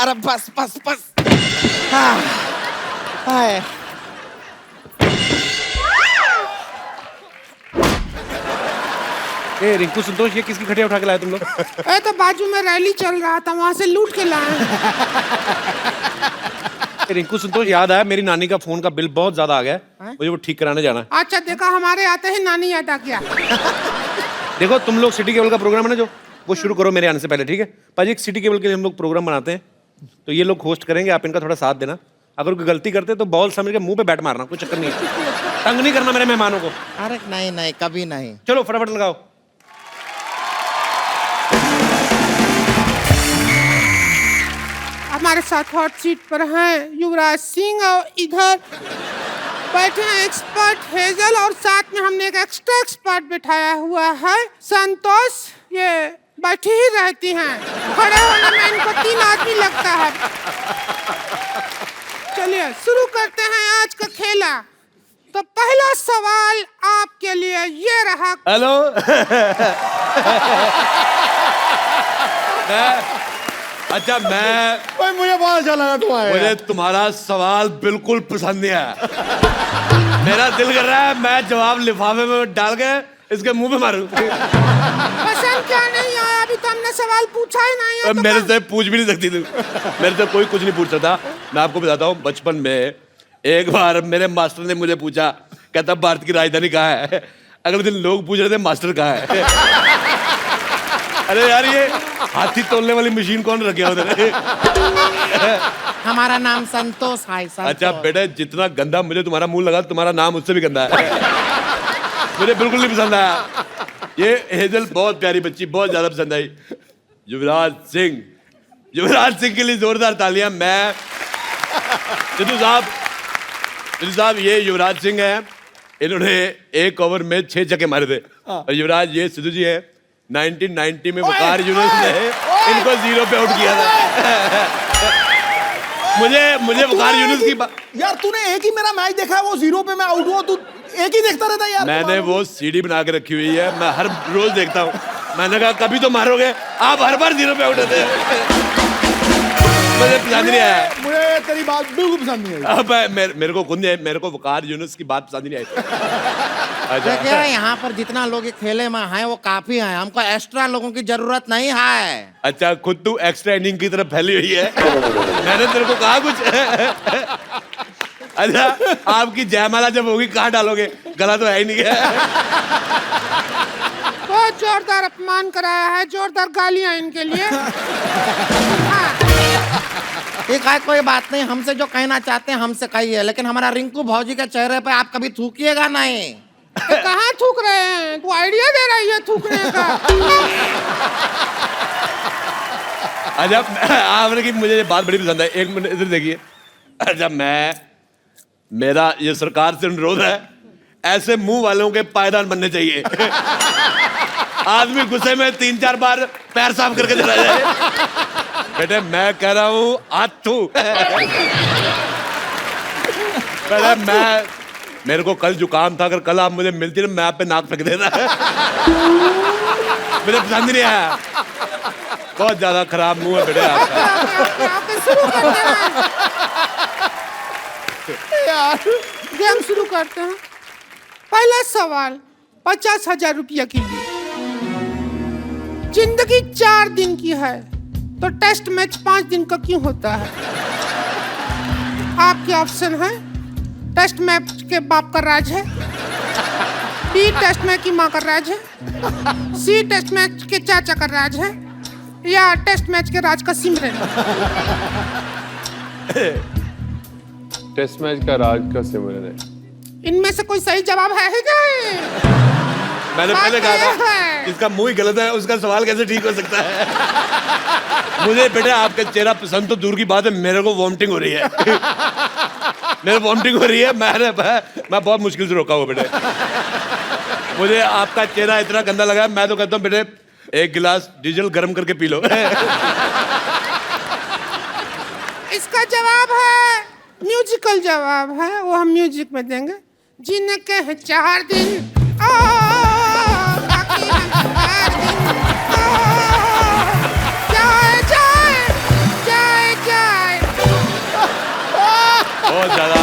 अरे बस बस बस। हाँ, हाय। ए रिंकू संतोष, ये किसकी खटिया उठा के लाए तुम लोग? तो बाजू में रैली चल रहा था, वहाँ से लूट के लाए। रिंकू संतोष, याद आया मेरी नानी का फोन का बिल बहुत ज्यादा आ गया है, मुझे वो ठीक कराने जाना है। अच्छा देखा, हमारे आते ही नानी याद आ गया। देखो तुम लोग सिटी केबल का प्रोग्राम है ना जो, वो शुरू करो मेरे आने से पहले, ठीक है? पाजी एक सिटी केबल के लिए हम लोग प्रोग्राम बनाते हैं, तो ये लोग होस्ट करेंगे, आप इनका थोड़ा साथ देना। अगर कोई गलती करते तो बॉल समझ के मुंह पे बैट मारना, कोई चक्कर नहीं है। तंग नहीं करना मेरे मेहमानों को। अरे नहीं नहीं, कभी नहीं। चलो फटाफट लगाओ। हमारे साथ हॉट सीट पर हैं युवराज सिंह, और इधर बैठे हैं एक्सपर्ट हेजल, और साथ में हमने एक एक्स्ट्रा एक्सपर्ट बिठाया हुआ है संतोष। ये बैठी ही रहती हैं, खड़े होने में इनको 3 आदमी लगता है। चलिए शुरू करते हैं आज का खेला। तो पहला सवाल आपके लिए ये रहा। हेलो। अच्छा मैं मुझे बहुत अच्छा लगा तुम्हारा। मुझे तुम्हारा सवाल बिल्कुल पसंद नहीं आया। मेरा दिल कर रहा है मैं जवाब लिफाफे में डाल के इसके मुंह पे मारूं। पसंद क्या नहीं आया? अभी तो हमने सवाल पूछा ही नहीं है। तो मेरे से पूछ भी नहीं सकती तुम। मेरे से कोई कुछ नहीं पूछ सकता। मैं आपको बताता हूँ, बचपन में एक बार मेरे मास्टर ने मुझे पूछा, कहता भारत की राजधानी कहाँ है? अगले दिन लोग पूछ रहे थे मास्टर कहाँ है? अरे यार ये हाथी तोलने वाली मशीन कौन रखे उधर? हमारा नाम संतोष है। अच्छा बेटे, जितना गंदा मुझे तुम्हारा मुंह लगा, तुम्हारा नाम उससे भी गंदा है। मुझे बिल्कुल नहीं पसंद आया। ये हेजल बहुत प्यारी बच्ची, बहुत ज्यादा पसंद आई। युवराज सिंह के लिए जोरदार तालियां। मैं सिद्धू साहब, ये युवराज सिंह है, इन्होंने एक ओवर में 6 छक्के मारे थे। और युवराज ये सिद्धू जी है, 1990 में वकार यूनुस ने इनको 0 पे आउट किया था। मुझे वकार यूनुस की यार तूने एक ही मेरा मैच देखा है, वो 0 पे मैं आउट हुआ, तू एक ही देखता रहता यार। मैंने वो सीडी बना के रखी हुई है, मैं हर रोज देखता हूँ। मैंने कहा कभी तो मारोगे, आप हर बार 0 पे आउट होते हैं। मुझे पसंद नहीं आया। मुझे तेरी बात बिल्कुल पसंद नहीं आई। अब मेरे को खुद नहीं, मेरे को वकार यूनुस की बात पसंद नहीं आई। देखिए यहाँ पर जितना लोग खेले में हैं वो काफी हैं, हमको एक्स्ट्रा लोगों की जरूरत नहीं है। अच्छा खुद तू एक्स्ट्रा इनिंग की तरफ फैली हुई है। मैंने तेरे को कहा कुछ? अच्छा आपकी जयमाला जब होगी कहाँ डालोगे? गला तो है ही नहीं है। बहुत जोरदार अपमान कराया है, जोरदार गालियां इनके लिए। ठीक है, कोई बात नहीं, हमसे जो कहना चाहते हैं हमसे कहिए, लेकिन हमारा रिंकू भौजी के चेहरे पे आप कभी थूकिएगा नहीं। कहाँ थूक रहे हैं? तू आइडिया दे रही है थूकने का। अच्छा आपने की मुझे ये बात बड़ी पसंद है। एक मिनट इधर देखिए। अच्छा मेरा ये सरकार से अनुरोध है, ऐसे मुंह वालों के पायदान बनने चाहिए। आदमी गुस्से में 3-4 बार पैर साफ करके चला जाए। बेटे मैं कह रहा हूँ आथू। मेरे को कल जुकाम था, अगर कल आप मुझे मिलती ना मैं आप पे नाक फेंक देता। मुझे पसंद नहीं आया, बहुत ज्यादा खराब मुंह है बेटे आपका। गेम शुरू करते हैं। पहला सवाल 50,000 रुपया के लिए। जिंदगी 4 दिन की है तो टेस्ट मैच 5 दिन का क्यों होता है? आपके ऑप्शन है, टेस्ट मैच के बाप का राज है, बी टेस्ट मैच की माँ का राज है, सी टेस्ट मैच के चाचा का राज है, या टेस्ट मैच के राज का सिमरन। टेस्ट मैच का राज का सिमरन है। इनमें से कोई सही जवाब है ही नहीं। मैंने पहले कहा था इसका मुंह ही गलत है, उसका सवाल कैसे ठीक हो सकता है? मुझे बेटे आपका चेहरा पसंद तो दूर की बात है, मेरे को वॉमिटिंग हो रही है। मेरे वॉमिटिंग हो रही है। मैं बहुत मुश्किल से रोका हुआ बेटे। मुझे आपका चेहरा इतना गंदा लगा, मैं तो कहता हूँ बेटे 1 गिलास डीजल गर्म करके पी लो। इसका जवाब है, म्यूजिकल जवाब है, वो हम म्यूजिक में देंगे। जिनके हैं 4 दिन, बाकी हम 4 दिन, जाए जाए जाए जाए बहुत ज्यादा।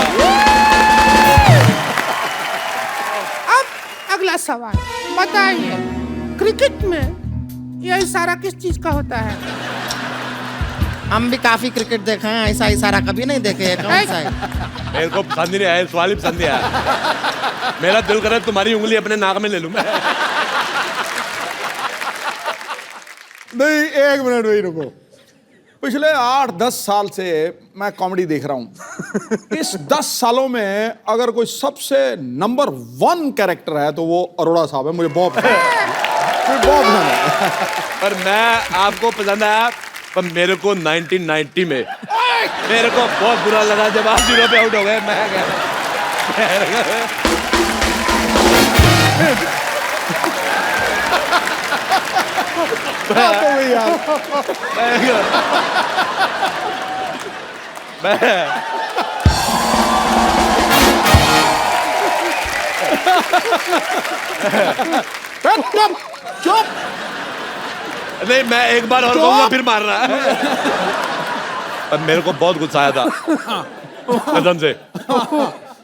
अब अगला सवाल बताइए, क्रिकेट में यह इशारा किस चीज का होता है? हम भी काफी क्रिकेट देखे हैं, ऐसा इशारा कभी नहीं देखे हैं। कौन सा है? मेरे को पसंद ही नहीं आया, सवाल ही पसंद नहीं आया। मेरा दिल करे तुम्हारी उंगली अपने नाक में ले लूं मैं। नहीं, एक मिनट वही रुको। पिछले 8-10 साल से मैं कॉमेडी देख रहा हूं। इस 10 सालों में अगर कोई सबसे नंबर 1 कैरेक्टर है तो वो अरोड़ा साहब है। मुझे बहुत पसंद है। पर मैं आपको पसंद आया, पर मेरे को 1990 में मेरे को बहुत बुरा लगा जब आप 0 पे आउट हो गए। मैं चुप। नहीं, मैं एक बार और कहूंगा फिर मार रहा है। पर मेरे को बहुत गुस्सा आया था कसम से।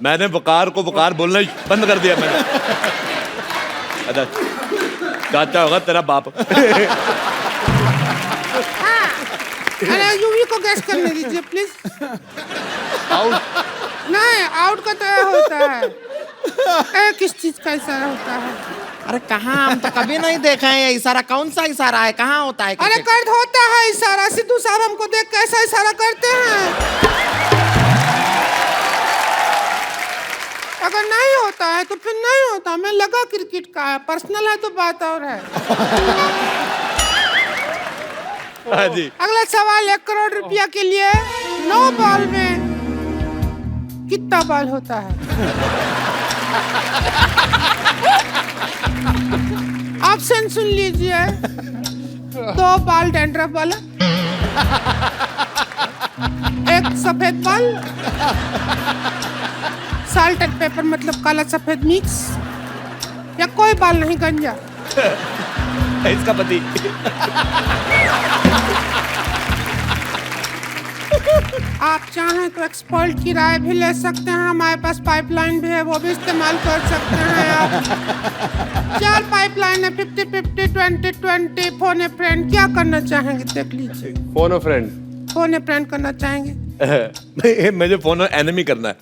मैंने वकार को वकार बोलना ही बंद कर दिया मैंने। अच्छा, चाचा होगा तेरा बाप। हाँ, अरे यूवी को गैस करने दीजिए प्लीज। आउट। नहीं, आउट का तो यह होता है। किस चीज का इशारा होता है? अरे कहाँ, हम तो कभी नहीं देखे हैं ये इशारा। कौन सा इशारा है, कहाँ होता है? अरे कर होता है इशारा। सिद्धू साहब हमको देख कैसा इशारा करते हैं। अगर नहीं होता है तो फिर नहीं होता। मैं लगा क्रिकेट का है, पर्सनल है तो बात और है। हाँ जी। अगला सवाल 1 करोड़ रुपया के लिए 9 बॉल में कितना बॉल होता है? ऑप्शन सुन लीजिए। 2 बॉल डैंड्रफ वाला, 1 सफेद बॉल, साल्ट एंड पेपर मतलब काला सफेद मिक्स, या कोई बॉल नहीं, गंजा। इसका पति। आप चाहें तो एक्सपर्ट की राय भी ले सकते हैं। हमारे पास पाइपलाइन भी है, वो भी इस्तेमाल कर सकते हैं आप। 4 पाइपलाइन है, 50-50, 20-20, फोन ए फ्रेंड। क्या करना चाहेंगे देख लीजिए। फोन अ फ्रेंड। फोन ए फ्रेंड करना चाहेंगे? मुझे फोन एनिमी करना है।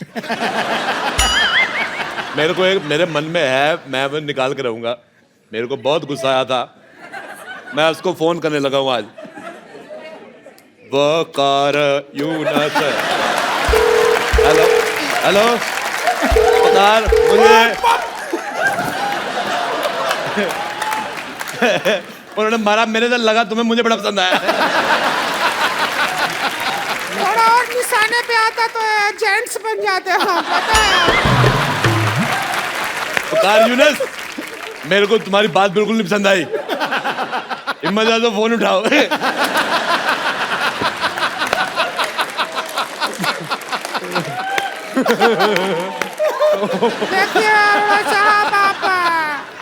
मेरे को एक मेरे मन में है, मैं वो निकाल के रहूंगा। मेरे को बहुत गुस्सा आया था, मैं उसको फोन करने लगा हूँ आज। वकार यूनस। हेलो हेलो वकार, मुझे उन्होंने मारा, मेरे से लगा तुम्हें, मुझे बड़ा पसंद आया। थोड़ा और निशाने पे आता तो जेंट्स बन जाते हैं, पता है। वकार यूनस, मेरे को तुम्हारी बात बिल्कुल नहीं पसंद आई। हिम्मत है तो फोन उठाओ। देखिए साहब, आप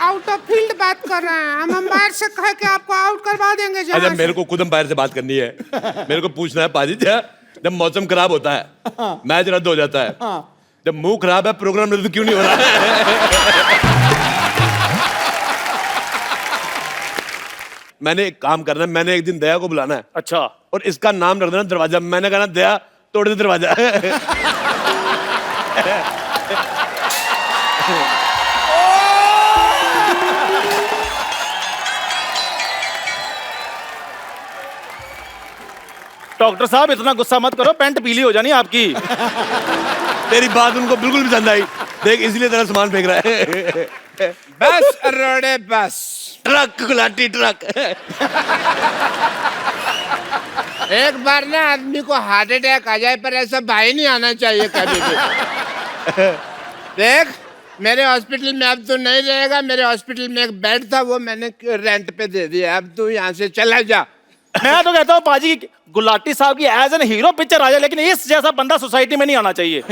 आउट ऑफ फील्ड बात कर रहे हैं। हम अंपायर से कह के आपको आउट करवा देंगे। अच्छा, मेरे को खुद अंपायर से बात करनी है। मेरे को पूछना है पाजी, जब मौसम खराब होता है, मैच रद्द हो जाता है, जब मुंह खराब है, प्रोग्राम रद्द क्यों नहीं हो रहा है? मैंने एक काम करना है, मैंने एक दिन दया को बुलाना है। अच्छा। और इसका नाम रख देना दरवाजा। मैंने कहना दया तोड़ दे दरवाजा। डॉक्टर साहब इतना गुस्सा मत करो, पैंट पीली हो जानी आपकी। तेरी बात उनको बिल्कुल पसंद आई। देख, इसलिए तेरा सामान फेंक रहा है। बस अरोड़े बस। Truck Gulati truck. एक बार ना आदमी को हार्ट अटैक आ जाए, पर ऐसा भाई नहीं आना चाहिए कभी भी। देख, मेरे हॉस्पिटल में अब तू नहीं रहेगा। मेरे हॉस्पिटल में एक बेड था, वो मैंने रेंट पे दे दिया। अब तू यहाँ से चला जा। मैं तो कहता हूँ पाजी, गुलाटी साहब की एज एन हीरो पिक्चर आ जाए, लेकिन इस जैसा बंदा सोसाइटी में नहीं आना चाहिए।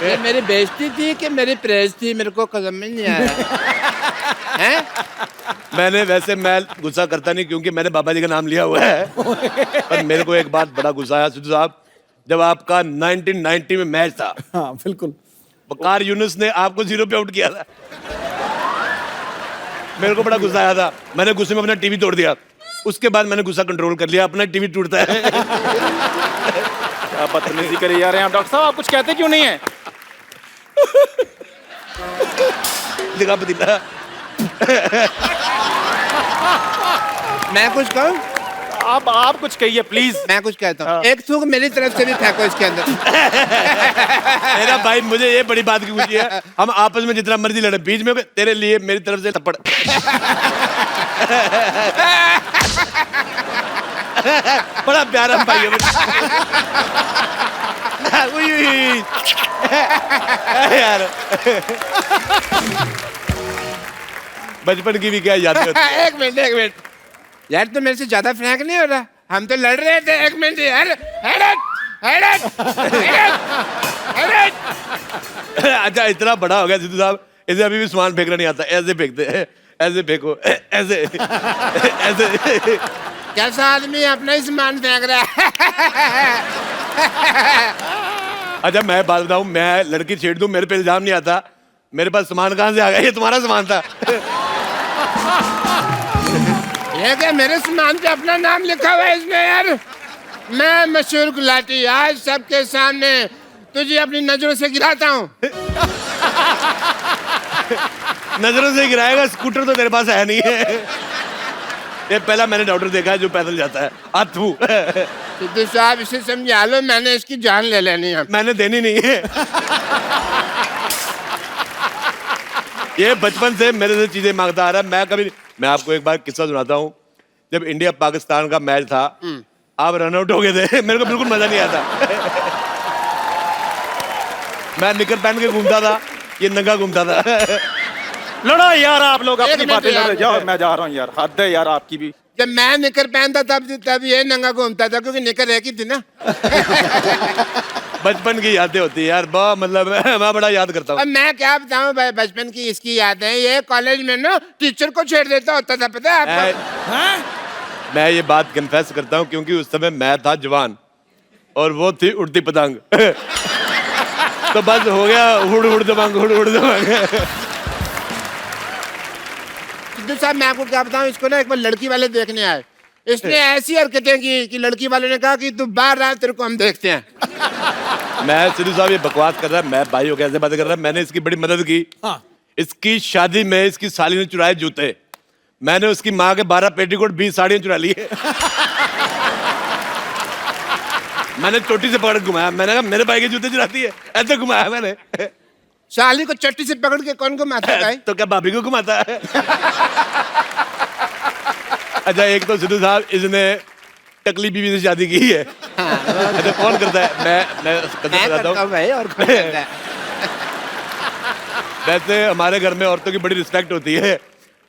ये मेरी बेइज्जती थी कि मेरी प्रेज थी, मेरे को कसम में नहीं आया। हैं? मैंने वैसे मैं गुस्सा करता नहीं, क्योंकि मैंने बाबा जी का नाम लिया हुआ है। पर मेरे को एक बात बड़ा गुस्सा आया सिद्धू साहब, जब आपका 1990 में मैच था, हाँ बिल्कुल। वकार यूनुस ने आपको 0 पे आउट किया था। मेरे को बड़ा गुस्सा आया था, मैंने गुस्से में अपना टीवी तोड़ दिया। उसके बाद मैंने गुस्सा कंट्रोल कर लिया, अपना टीवी टूटता है। क्या बदतमीजी करी जा रहे हैं आप डॉक्टर साहब, आप कुछ कहते क्यों नहीं है? दिखा पतीला। मैं कुछ कहूँ? आप कुछ कहिए प्लीज। मैं कुछ कहता हूँ, एक थूक मेरी तरफ से भी फेंको इसके अंदर। मेरा भाई, मुझे ये बड़ी बात की खुशी है, हम आपस में जितना मर्जी लड़े, बीच में तेरे लिए मेरी तरफ से थप्पड़। बड़ा प्यारा भाई है यार। बचपन की भी क्या याद होती है। एक मिनट यार, तो मेरे से ज्यादा फ्रैंक नहीं हो रहा, हम तो लड़ रहे थे। एक मिनट यार। अच्छा, इतना बड़ा हो गया सिद्धू साहब, इसे अभी भी सामान फेंकना नहीं आता। ऐसे फेंकते हैं, ऐसे फेंको, ऐसे ऐसे। कैसा आदमी अपना ही सामान फेंक रहा है। अच्छा, मैं बात बताऊं, मैं लड़की छेड़ दूं, मेरे पे इल्जाम नहीं आता। मेरे पास सामान कहां से आ गया? ये तुम्हारा सामान था। ये क्या मेरे सामान पे अपना नाम लिखा हुआ है इसमें यार? मैं मशहूर गुलाटी आज सबके सामने तुझे अपनी नजरों से गिराता हूँ। नजरों से गिराएगा? स्कूटर तो तेरे पास है नहीं है। ये पहला मैंने डॉक्टर देखा है जो पैदल जाता है। अथू। सिद्धू साहब, इसे समझा लो, मैंने इसकी जान ले लेनी है। मैंने देनी नहीं है। ये बचपन से मेरे से चीजें मांगता आ रहा है। मैं आपको एक बार किस्सा सुनाता हूँ। जब इंडिया पाकिस्तान का मैच था, आप रन आउट हो गए थे, मेरे को बिल्कुल मजा नहीं आता। मैं निकर पहन के घूमता था, ये नंगा घूमता था। लड़ो यार आप लोग अपनी मिनट बातें यार। लड़ो, जाओ मैं जा रहा हूँ यार। हद है यार आपकी भी। जब मैं निकर पहनता तब ये नंगा घूमता था, क्योंकि निकर एक ही थी ना। बचपन की यादें होती है यार, बहुत मतलब मैं बड़ा याद करता हूँ। अब मैं क्या बताऊं भाई, बचपन की इसकी यादें। ये कॉलेज में ना टीचर को छेड़ देता होता था, पता है आपको? मैं ये बात कन्फेस करता हूँ, क्योंकि उस समय मैं था जवान और वो थी उड़ती पतंग। तो बस हो गया, हुड़ हुड़ दबंग, हुड़ हुड़ दबंग। सिद्धू साहब, मैं आपको क्या बताऊं, इसको ना एक बार लड़की वाले देखने आए। इसने ऐसी हरकतें की कि लड़की वाले ने कहा कि तू बाहर आ, तेरे को हम देखते हैं। मैं सिद्धू साहब ये बकवास कर रहा है, मैं भाई हो कैसे बातें कर रहा है। मैंने इसकी बड़ी मदद की। इसकी शादी में इसकी साली ने चुराए जूते, मैंने उसकी माँ के 12 पेटीकोट 20 साड़ियां चुरा ली है। मैंने चोटी से पकड़ घुमाया, मैंने कहा मेरे भाई के जूते चुराती है, ऐसे घुमाया मैंने। साली को चट्टी से पकड़ के कौन घुमाता है भाई? तो क्या भाभी को घुमाता है? अच्छा, एक तो सिद्धू साहब इसने टकली बीवी से शादी की है। अच्छा, कौन करता है? मैं करता हूं भाई, और कौन करता है? वैसे हमारे घर में औरतों की बड़ी रिस्पेक्ट होती है,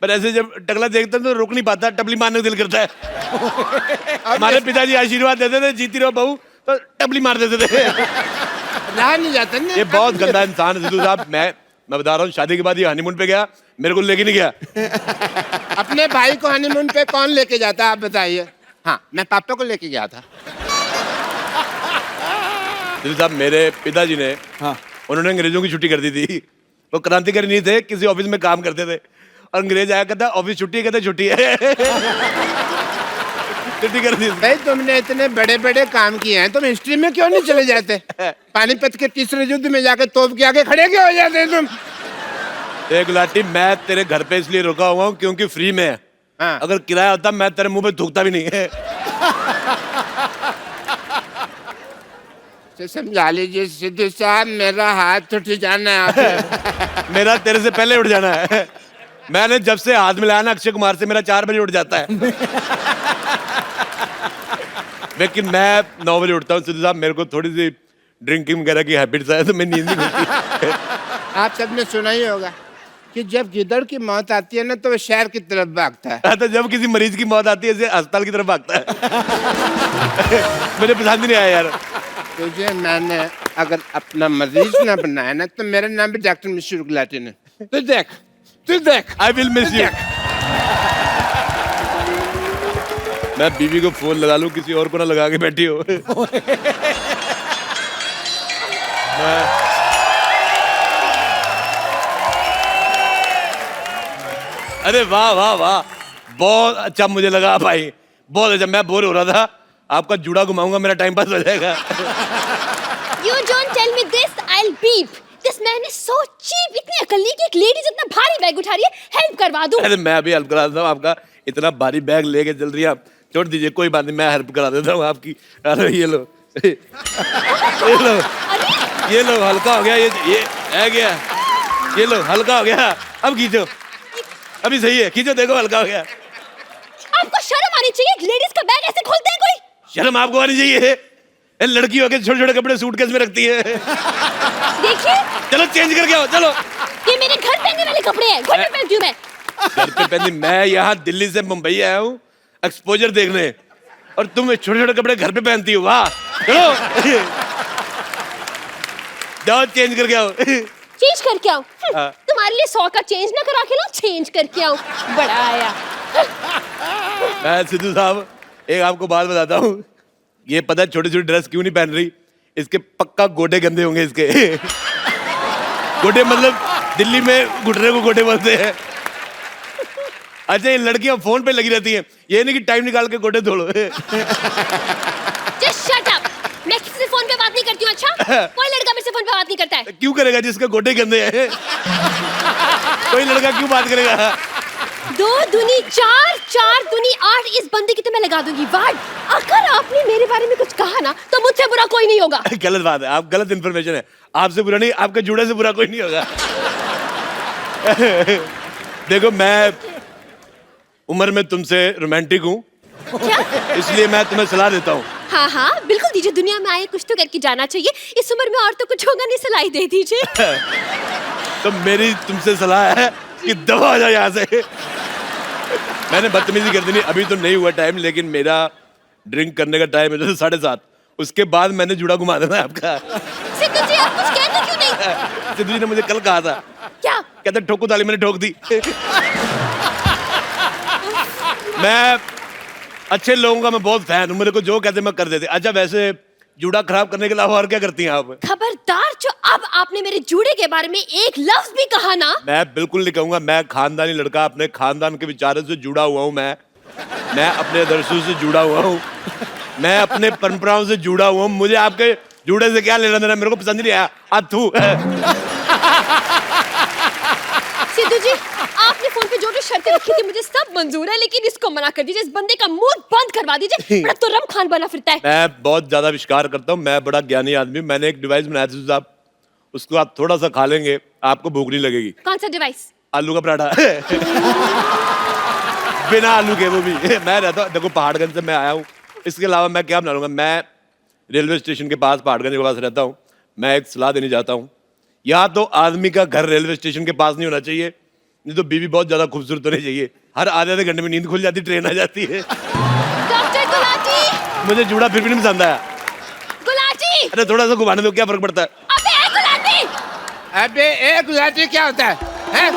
पर ऐसे जब टकला देखता हूं तो रुक नहीं पाता, टपली मारने को दिल करता है। हमारे पिताजी आशीर्वाद देते थे, जीती रहो बहू, तो टपली मार देते थे। रहा नहीं जाता ना। ये बहुत गंदा इंसान है सिद्धू साहब। मैं बता रहा हूँ, शादी के बाद ये हनीमून पे गया, मेरे को लेके नहीं गया। अपने भाई को हनीमून पे कौन लेके जाता है, आप बताइए? हाँ, मैं पापा को लेके गया था। सिद्धू साहब, मेरे पिताजी ने, उन्होंने अंग्रेजों की छुट्टी कर दी थी। वो क्रांतिकारी नहीं थे, किसी ऑफिस में काम करते थे, और अंग्रेज आया कहता ऑफिस छुट्टी है, कहता छुट्टी है। छुट्टी कर दी। भाई, तुमने इतने बड़े बड़े काम किए हैं, तुम हिस्ट्री में क्यों नहीं चले जाते? पानीपत के तीसरे युद्ध में जाके तोप के आगे खड़े क्यों हो जाते तुम? एक लाठी, मैं तेरे घर पे इसलिए रुका हुआ हूँ क्योंकि फ्री में है। हाँ। अगर किराया होता मैं तेरे मुंह पे थूकता भी नहीं है। समझा लीजिए सिद्धू साहब, मेरा हाथ उठ जाना है आपसे। मेरा तेरे से पहले उठ जाना है। मैंने जब से हाथ मिलाया ना अक्षय कुमार से, मेरा 4 बजे उठ जाता है। लेकिन मैं 9 बजे उठता हूँ सिद्धू साहब। मेरे को थोड़ी सी ड्रिंकिंग वगैरह की हैबिट्स है, तो मैं नींद नहीं खुलती। आप सबने सुना ही होगा कि जब गिदड़ की मौत आती है ना, तो वो शहर की तरफ भागता है। तो जब किसी मरीज की मौत आती है, ऐसे अस्पताल की तरफ भागता है। मुझे पसंद नहीं आया यार। तुझे मैंने अगर अपना मरीज ना बनाया ना, तो मेरा नाम भी डॉक्टर मशहूर गुलाटी ने। तू देख। I will miss you. मैं बीवी को फोन लगा लूं, किसी और को ना लगा के बैठी हो। अरे वाह वाह वाह, बहुत अच्छा मुझे लगा भाई, बहुत अच्छा। मैं बोर हो रहा था, आपका जूड़ा घुमाऊंगा, मेरा टाइम पास हो जाएगा। You don't tell me this, I'll beep. This man is so cheap. इतनी अकल नहीं कि एक लेडी जितना भारी बैग उठा रही है, हेल्प करवा दूं। अरे मैं अभी हेल्प करा देता हूँ आपका, इतना भारी बैग लेके चल रही है आप, छोड़ दीजिए, कोई बात नहीं, मैं हेल्प करा देता हूँ आपकी। अरे ये लो ये लो, ये लो, हल्का हो गया, ये है गया, ये लो हल्का हो गया। अब खींचो, अभी सही है, खींचो, देखो हल्का हो गया। आपको शर्म आनी चाहिए, लेडीज का बैग ऐसे खोलते हैं कोई? शर्म आपको आनी चाहिए, लड़की होके छोटे छोटे कपड़े सूटकेस में रखती है। देखिए, चलो चेंज करके आओ, चलो। ये मेरे घर पहनने वाले कपड़े हैं, घर पे पहनती हूँ मैं। घर पे पहनी? मैं यहाँ दिल्ली से मुंबई आया हूँ एक्सपोजर देखने, और तुम छोटे छोटे कपड़े घर पे पहनती हो, वाह। चलो जाओ चेंज करके आओ। चेंज करके आओ? तुम्हारे लिए 100 का चेंज ना करा के लो, चेंज करके आओ। बड़ा आया। मैं सिद्धू साहब एक आपको बात बताता हूँ, ये पता है छोटी छोटी ड्रेस क्यों नहीं पहन रही? इसके पक्का गोडे गंदे होंगे इसके। गोडे मतलब दिल्ली में घुटने को गोडे बोलते हैं। अच्छा, ये लड़कियां फोन पे लगी रहती हैं, ये नहीं कि टाइम निकाल के गोडे धो लो। Just shut up. मैं किसी से फोन पे बात नहीं करती हूँ। अच्छा, कोई लड़का मेरे से फोन पे बात नहीं करता है। क्यों करेगा जिसके गोडे गंदे हैं? कोई लड़का क्यों बात करेगा? 2 दूनी 4, 4 दूनी 8, इस बंदे की तो मैं लगा दूंगी वार्ड। अगर आपने मेरे बारे में कुछ कहा ना, तो मुझसे बुरा कोई नहीं होगा। गलत बात है, आप गलत इन्फॉर्मेशन है, आपसे बुरा नहीं, आपके जूड़े से बुरा कोई नहीं होगा। देखो, मैं उम्र में तुमसे रोमांटिक हूँ, इसलिए मैं तुम्हें सलाह देता हूँ। हाँ हाँ बिल्कुल दीजिए, दुनिया में आए कुछ तो करके जाना चाहिए। इस उम्र में और तो कुछ होगा नहीं, सलाह दे दीजिए। तो मेरी तुमसे सलाह है कि दबा आ जाओ यहाँ से। मैंने बदतमीजी कर दी नहीं, अभी तो नहीं हुआ टाइम, लेकिन मेरा ड्रिंक करने का टाइम है 7:30, उसके बाद मैंने जुड़ा घुमा देना आपका। सिद्धू जी, आप कुछ कहते क्यों नहीं? सिद्धू जी ने मुझे कल कहा था, क्या? कहते ठोको ताली, मैंने ठोक दी। मैं अच्छे लोगों का मैं बहुत फैन हूँ, मेरे को जो कहते मैं कर देते। अच्छा, वैसे जूड़ा खराब करने के अलावा और क्या करती हैं आप? खबरदार, जो अब आपने मेरे जूड़े के बारे में एक लफ्ज भी कहा ना। मैं बिल्कुल नहीं कहूंगा, मैं खानदानी लड़का, अपने खानदान के विचारों से जुड़ा हुआ हूँ। मैं अपने आदर्शों से जुड़ा हुआ हूँ, मैं अपने परंपराओं से जुड़ा हुआ हूँ। मुझे आपके जूड़े से क्या लेना देना, मेरे को पसंद नहीं आया। अथू। सिद्धू जी, आपने फोन पे जो जो शर्तें रखी थी मुझे सब मंजूर है, लेकिन इसको मना कर दीजिए, इस बंदे का मुंह बंद करवा दीजिए। बड़ा तुर्रम खान बना फिरता है। मैं बहुत ज्यादा विश्वास करता हूँ, मैं बड़ा ज्ञानी आदमी। मैंने एक डिवाइस बनाया था साहब, उसको आप थोड़ा सा खा लेंगे, आपको भूख नहीं लगेगी। कौन सा डिवाइस? आलू का पराठा। बिना आलू के, वो भी। मैं रहता हूँ, देखो पहाड़गंज से मैं आया हूँ, इसके अलावा मैं क्या बना लूंगा? मैं रेलवे स्टेशन के पास, पहाड़गंज के पास रहता हूँ। मैं एक सलाह देनी चाहता हूँ, या तो आदमी का घर रेलवे स्टेशन के पास नहीं होना चाहिए, नहीं तो बीवी बहुत ज्यादा खूबसूरत होनी चाहिए। हर आधे घंटे में नींद खुल जाती, ट्रेन आ जाती है। डॉक्टर गुलाटी! मुझे जूड़ा फिर भी नहीं पसंद आया। गुलाटी! अरे थोड़ा सा घुमाने दो, क्या फर्क पड़ता है? अबे ए गुलाटी! अबे एक गुलाटी क्या होता है? हैं?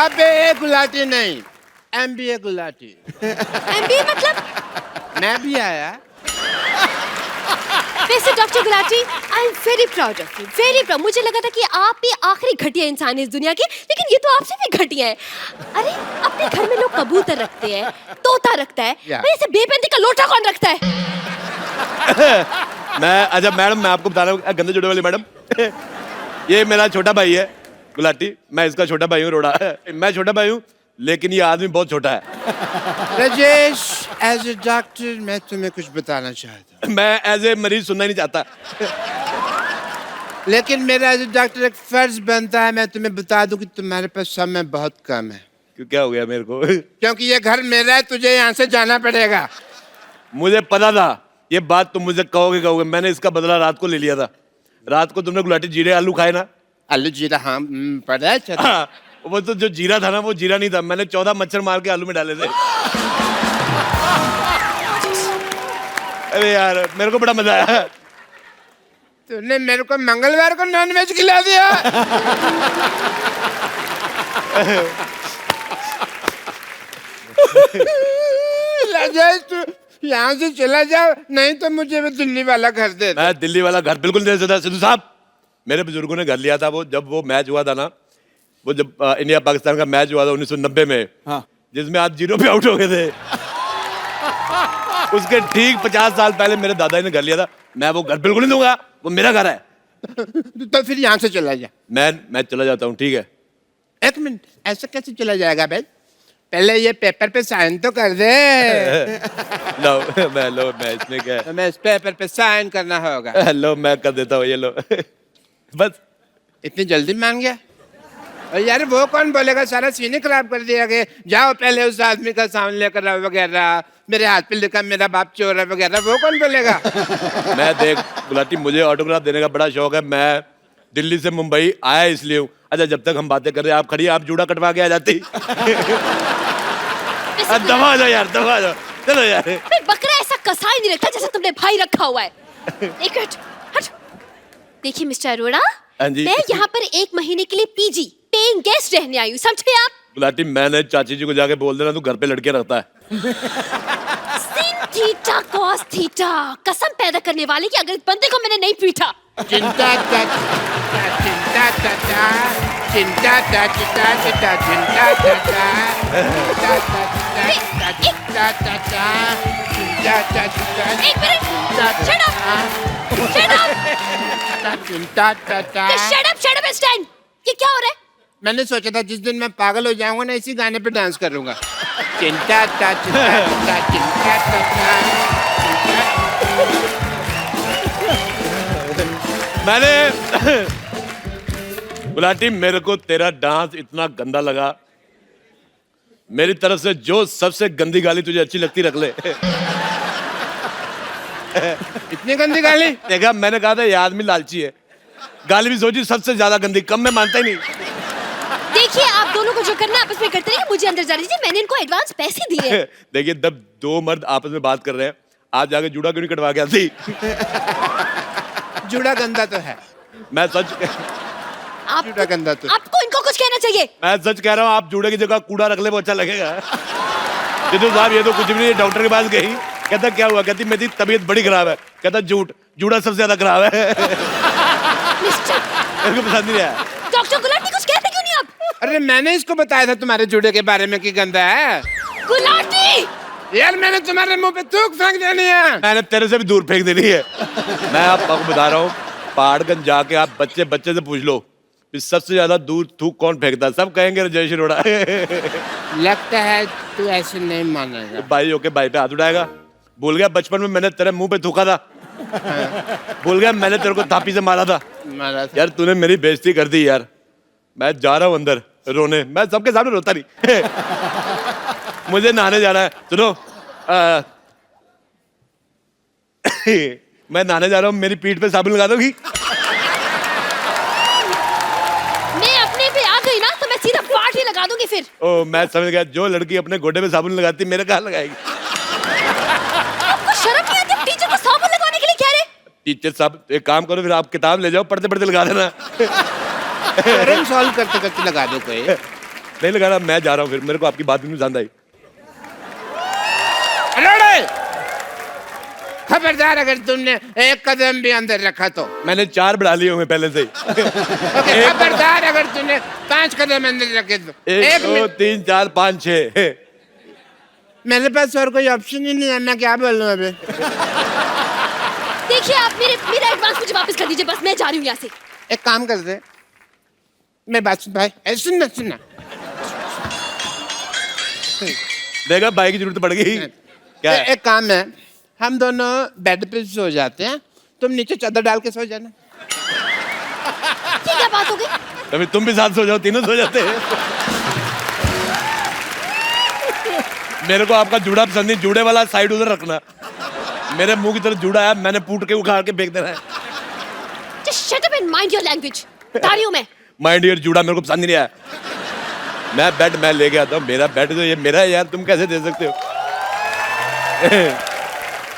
अबे एक गुलाटी नहीं, MBA गुलाटी। MBA मतलब? मैं भी आया। वैसे doctor Gulati, I am very proud of you, very proud. मुझे लगा था कि आप ही आखिरी घटिया इंसान है इस दुनिया की, लेकिन ये तो आपसे भी घटिया है। अरे अपने घर में लोग कबूतर रखते हैं, तोता रखता है, पर ऐसे बेपैंती का लोटा कौन रखता है? मैं, अच्छा मैडम, मैं आपको बता रहा हूँ, गंदे जुड़े वाली मैडम, ये मेरा छोटा भाई है गुलाटी, मैं इसका छोटा भाई हूँ रोड़ा। मैं छोटा भाई हूँ, लेकिन ये आदमी बहुत छोटा है। राजेश, एज ए डॉक्टर मैं तुम्हें कुछ बताना चाहता हूँ। मैं एज ए मरीज सुनना ही नहीं चाहता, लेकिन मेरा एज ए डॉक्टर एक फर्ज बनता है, मैं तुम्हें बता दूं कि तुम्हारे पास समय बहुत कम है। क्यों, क्या हो गया मेरे को? क्योंकि ये घर मेरा है, तुझे यहाँ से जाना पड़ेगा। मुझे पता था ये बात तुम मुझे कहोगे। मैंने इसका बदला रात को ले लिया था। रात को तुमने गुलाटी जीरे आलू खाए ना? आलू जीरा, हाँ पता है। हाँ, वो तो जो जीरा था ना, वो जीरा नहीं था, मैंने 14 मच्छर मार के आलू में डाले थे। अरे यार, मेरे को बड़ा मजा आया। तूने मेरे को मंगलवार को नॉनवेज खिला दिया। राजेश, यहाँ से चला जाओ, नहीं तो मुझे वो दिल्ली वाला घर दे दो। मैं दिल्ली वाला घर बिल्कुल नहीं दे सकता सिद्धू साहब। मेरे बुजुर्गों ने घर लिया था, वो जब वो मैच हुआ था ना, वो जब इंडिया पाकिस्तान का मैच हुआ था 1990 में, हाँ। जिसमें आप 0 पे आउट हो गए थे। उसके ठीक 50 साल पहले मेरे दादाजी ने घर लिया था। मैं वो घर बिल्कुल नहीं दूंगा, वो मेरा घर है। तो फिर यहाँ से चला जा। मैं चला जाता हूँ, ठीक है। एक मिनट, ऐसे कैसे चला जाएगा भाई? पहले ये पेपर पे साइन तो कर दे। मैं इसमें क्या है? तो मैं इस पेपर पे साइन करना होगा। लो मैं कर देता हूँ, ये लो। बस इतनी जल्दी मान गया? और यार वो कौन बोलेगा, सारा सीन ही खराब कर दिया कि जाओ पहले उस आदमी का सामान लेकर आओ वगैरह, मेरे हाथ पे लिखा मेरा बाप चोर है वगैरह, वो कौन बोलेगा? मैं देख गुलाटी, मुझे ऑटोग्राफ देने का बड़ा शौक है। मैं दिल्ली से मुंबई आया इसलिए हूँ। अच्छा जब तक हम बातें कर रहे हैं आप खड़ी, आप जूड़ा कटवा के आ जाती। दबा जाओ यार, दबा जाओ, चलो यार। फिर बकरा ऐसा कसाई नहीं रखता जैसे तुमने भाई रखा हुआ है। एक मिनट, हट। देखिए मिस्टर अरोड़ा, हाँ जी। मैं यहाँ पर 1 महीने के लिए पीजी पेइंग गेस्ट रहने आई हूँ, समझे आप? गुलाटी मैंने चाची जी को जाके बोल देना तू घर पे लड़के रखता है। sin थीटा cos थीटा, कसम पैदा करने वाले की अगर इस बंदे को मैंने नहीं पीटा। चिंता ता चिंता ता चिंता ता चिंता ता चिंता ता एक minute, shut up, shut up, चिंता shut up and stand। ये क्या हो रहा है? मैंने सोचा था जिस दिन मैं पागल हो जाऊंगा ना, इसी गाने पे डांस करूंगा। चिंता ता चिंता चिंता ता। मैंने गुलाटी, मेरे को तेरा डांस इतना गंदा लगा, मेरी तरफ से जो सबसे गंदी गाली तुझे अच्छी लगती रख ले। इतनी गंदी गाली? देखा, मैंने कहा था ये आदमी लालची है। गाली भी सोची सबसे ज्यादा गंदी, कम में मानता ही नहीं। देखिए आप दोनों को जो करना है आपस में करते रहिए, मुझे अंदर जाने दीजिए, मैंने इनको एडवांस पैसे दिए हैं। देखिए जब 2 मर्द आपस में बात कर रहे हैं, आप जाके जूड़ा क्यों नहीं कटवा के आती? जूड़ा गंदा तो है। मैं सच जूड़ा गंदा तो। आपको इनको कुछ कहना चाहिए। मैं सच कह रहा हूँ, आप जूड़े की जगह कूड़ा रख ले, वो अच्छा लगेगा। सिद्धू साहब ये तो कुछ भी नहीं। डॉक्टर के पास गई, कहता क्या हुआ? कहती मेरी तबीयत बड़ी खराब है। कहता झूठ, जूड़ा सबसे ज्यादा खराब है। मेरे को पसंद नहीं आया। डॉक्टर गुलाटी कुछ कहते क्यों नहीं आप? अरे मैंने इसको बताया था तुम्हारे जूड़े के बारे में कि गंदा है। गुलाटी! यार मैंने तुम्हारे मुंह पे थूक फेंक देनी है। मैंने तेरे से भी दूर फेंक देनी है। मैं आपको बता रहा हूँ, पहाड़गंज जाके आप बच्चे से पूछ लो कि सबसे ज्यादा दूर थूक कौन फेंकता है, सब कहेंगे राजेश अरोड़ा। लगता है तू ऐसे नहीं मानेगा। भाई होके भाई पे हाथ उठाएगा। भूल गया बचपन में मैंने तेरे मुंह पे थूका था? भूल गया मैंने तेरे को थापी से मारा था? मारा था। यार तूने मेरी बेइज्जती कर दी यार। मैं जा रहा हूँ अंदर रोने, मैं सबके सामने रोता नहीं। मुझे नहाने जाना है। सुनो, मैं नहाने जा रहा हूँ, मेरी पीठ पे साबुन लगा दोगी? मैं अपने पे आ गई ना तो मैं सीधा पार्ट ही लगा दूंगी फिर। ओ मैं समझ गया, जो लड़की अपने गोडे पे साबुन लगाती मेरे कहाँ लगाएगी? आपको शर्म नहीं आती? टीचर को साबुन लगाने के लिए कह रहे? टीचर साहब एक काम करो, फिर आप किताब ले जाओ, पढ़ते पढ़ते लगा देना। प्रॉब्लम सॉल्व करते करते लगा दो कोई। नहीं लगाना, मैं जा रहा हूँ फिर। मेरे को आपकी बात भी नहीं पसंद आई। अरे खबरदार, अगर तुमने एक कदम भी अंदर रखा तो। मैंने 4 बढ़ा लिए हुए पहले से ही। खबरदार, अगर तूने 5 कदम अंदर रखे तो। 1 2 3 4 5 6। मेरे पास और कोई ऑप्शन ही नहीं है, मैं क्या बोलूं अभी। देखिए आप मेरा एडवांस मुझे वापस कर दीजिए, बस मैं जा रही हूँ यहाँ से। एक काम कर दे, मैं बात सुन भाई, ऐसे सुनना सुनना। देखा भाई की जरूरत पड़ गई। क्या है? एक काम है, हम दोनों बेड पे सो जाते हैं, तुम नीचे चादर डाल के सो जाना। ये क्या बात हो गई? कभी तुम भी साथ सो जाओ, तीनों सो जाते हैं। मेरे को आपका जूड़ा पसंद नहीं, जूड़े वाला साइड उधर रखना। मेरे मुंह की तरफ जूड़ा है, मैंने पूट के उखाड़ के फेंक देना है। Just shut up and mind your language। बता रही हूँ मैं। माइंड योर जूड़ा मेरे को पसंद नहीं आया। मैं बेड मैं लेके आता हूँ, मेरा बेड तो ये मेरा है यार, तुम कैसे दे सकते हो?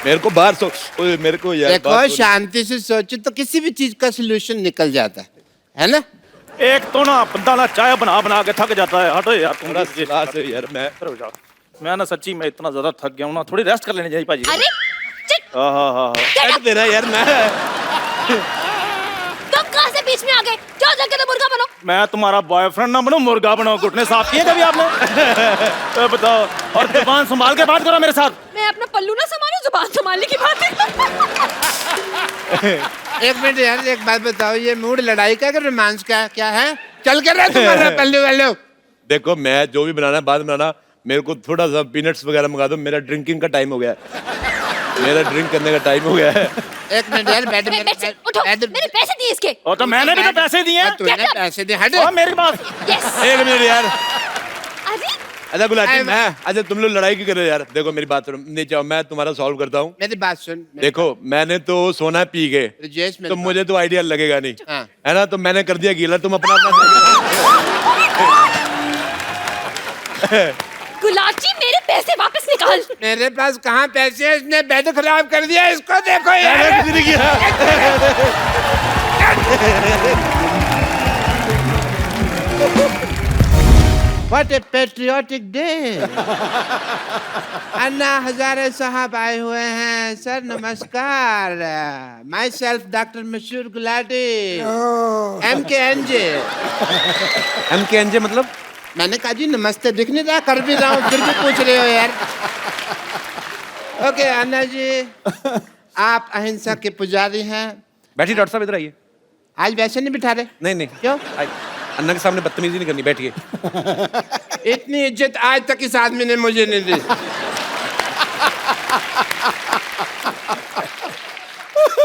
मेरे को बाहर सो, मेरे को यार देखो शांति से सोचो तो किसी भी चीज का सोल्यूशन निकल जाता है ना? एक तो ना बंदा ना चाय बना बना के थक जाता है। हटो यार तुम। यार मैं मैं ना सच्ची मैं इतना ज्यादा थक गया हूँ ना, थोड़ी रेस्ट कर लेनी चाहिए भाजी। अरे चिट, हाँ। कट दे रहा यार मैं। तुम कहाँ से बीच में आ गए? जाओ जल्दी से मुर्गा बनो। मैं तुम्हारा बॉयफ्रेंड ना बनूं, मुर्गा बनाओ। घुटने साफ किए कभी आपने? बताओ। और जुबान संभाल के बात करो मेरे साथ। मैं अपना पल्लू ना संभालूं, जुबान संभालने की बात है। एक मिनट यार, एक बात बताओ, ये मूड लड़ाई का रोमांस का क्या है? चल कर रहा तुम्हारा पल्लू वल्लू। देखो मैं जो भी बनाना है बाद में बनाना, मेरे को थोड़ा सा पीनट्स वगैरह मंगा दो, मेरा ड्रिंकिंग का टाइम हो गया है। मेरा ड्रिंक करने का टाइम हो गया है। एक मिनट यार, बैठ उठो, मैंने पैसे दिए इसके। और तो मैंने भी तो पैसे दिए हैं। तूने पैसे दिए? हट। और मेरी बात। यस। एक मिनट यार। अरे अच्छा गुलाटी, मैं अच्छा तुम लोग लड़ाई क्यों कर रहे हो यार? देखो मेरी बात सुनो, नीचे आओ, मैं तुम्हारा सॉल्व करता हूँ। मेरी बात सुन। देखो मैंने तो सोना पी के, जेस में तो मुझे तो आइडिया लगेगा नहीं, हाँ। है ना? तो मैंने कर दिया गीला, तुम अपना गुलाटी, मेरे पैसे वापस निकाल। मेरे पास कहाँ पैसे हैं? इसने बेड खराब कर दिया, इसको देखो यार। What a patriotic day! Anna Hazare साहब आए हुए हैं। सर नमस्कार। माई सेल्फ डॉक्टर मशहूर गुलाटी, MKNJ। MKNJ मतलब? मैंने कहा जी नमस्ते, दिख नहीं रहा, कर भी रहा हूँ, फिर भी पूछ रहे हो यार। ओके अन्ना जी, आप अहिंसा के पुजारी हैं। बैठिए डॉक्टर साहब, इधर आइए। आज वैसे नहीं बिठा रहे? नहीं नहीं, क्यों? अन्ना के सामने बदतमीजी नहीं करनी, बैठिए। इतनी इज्जत आज तक इस आदमी ने मुझे नहीं दी।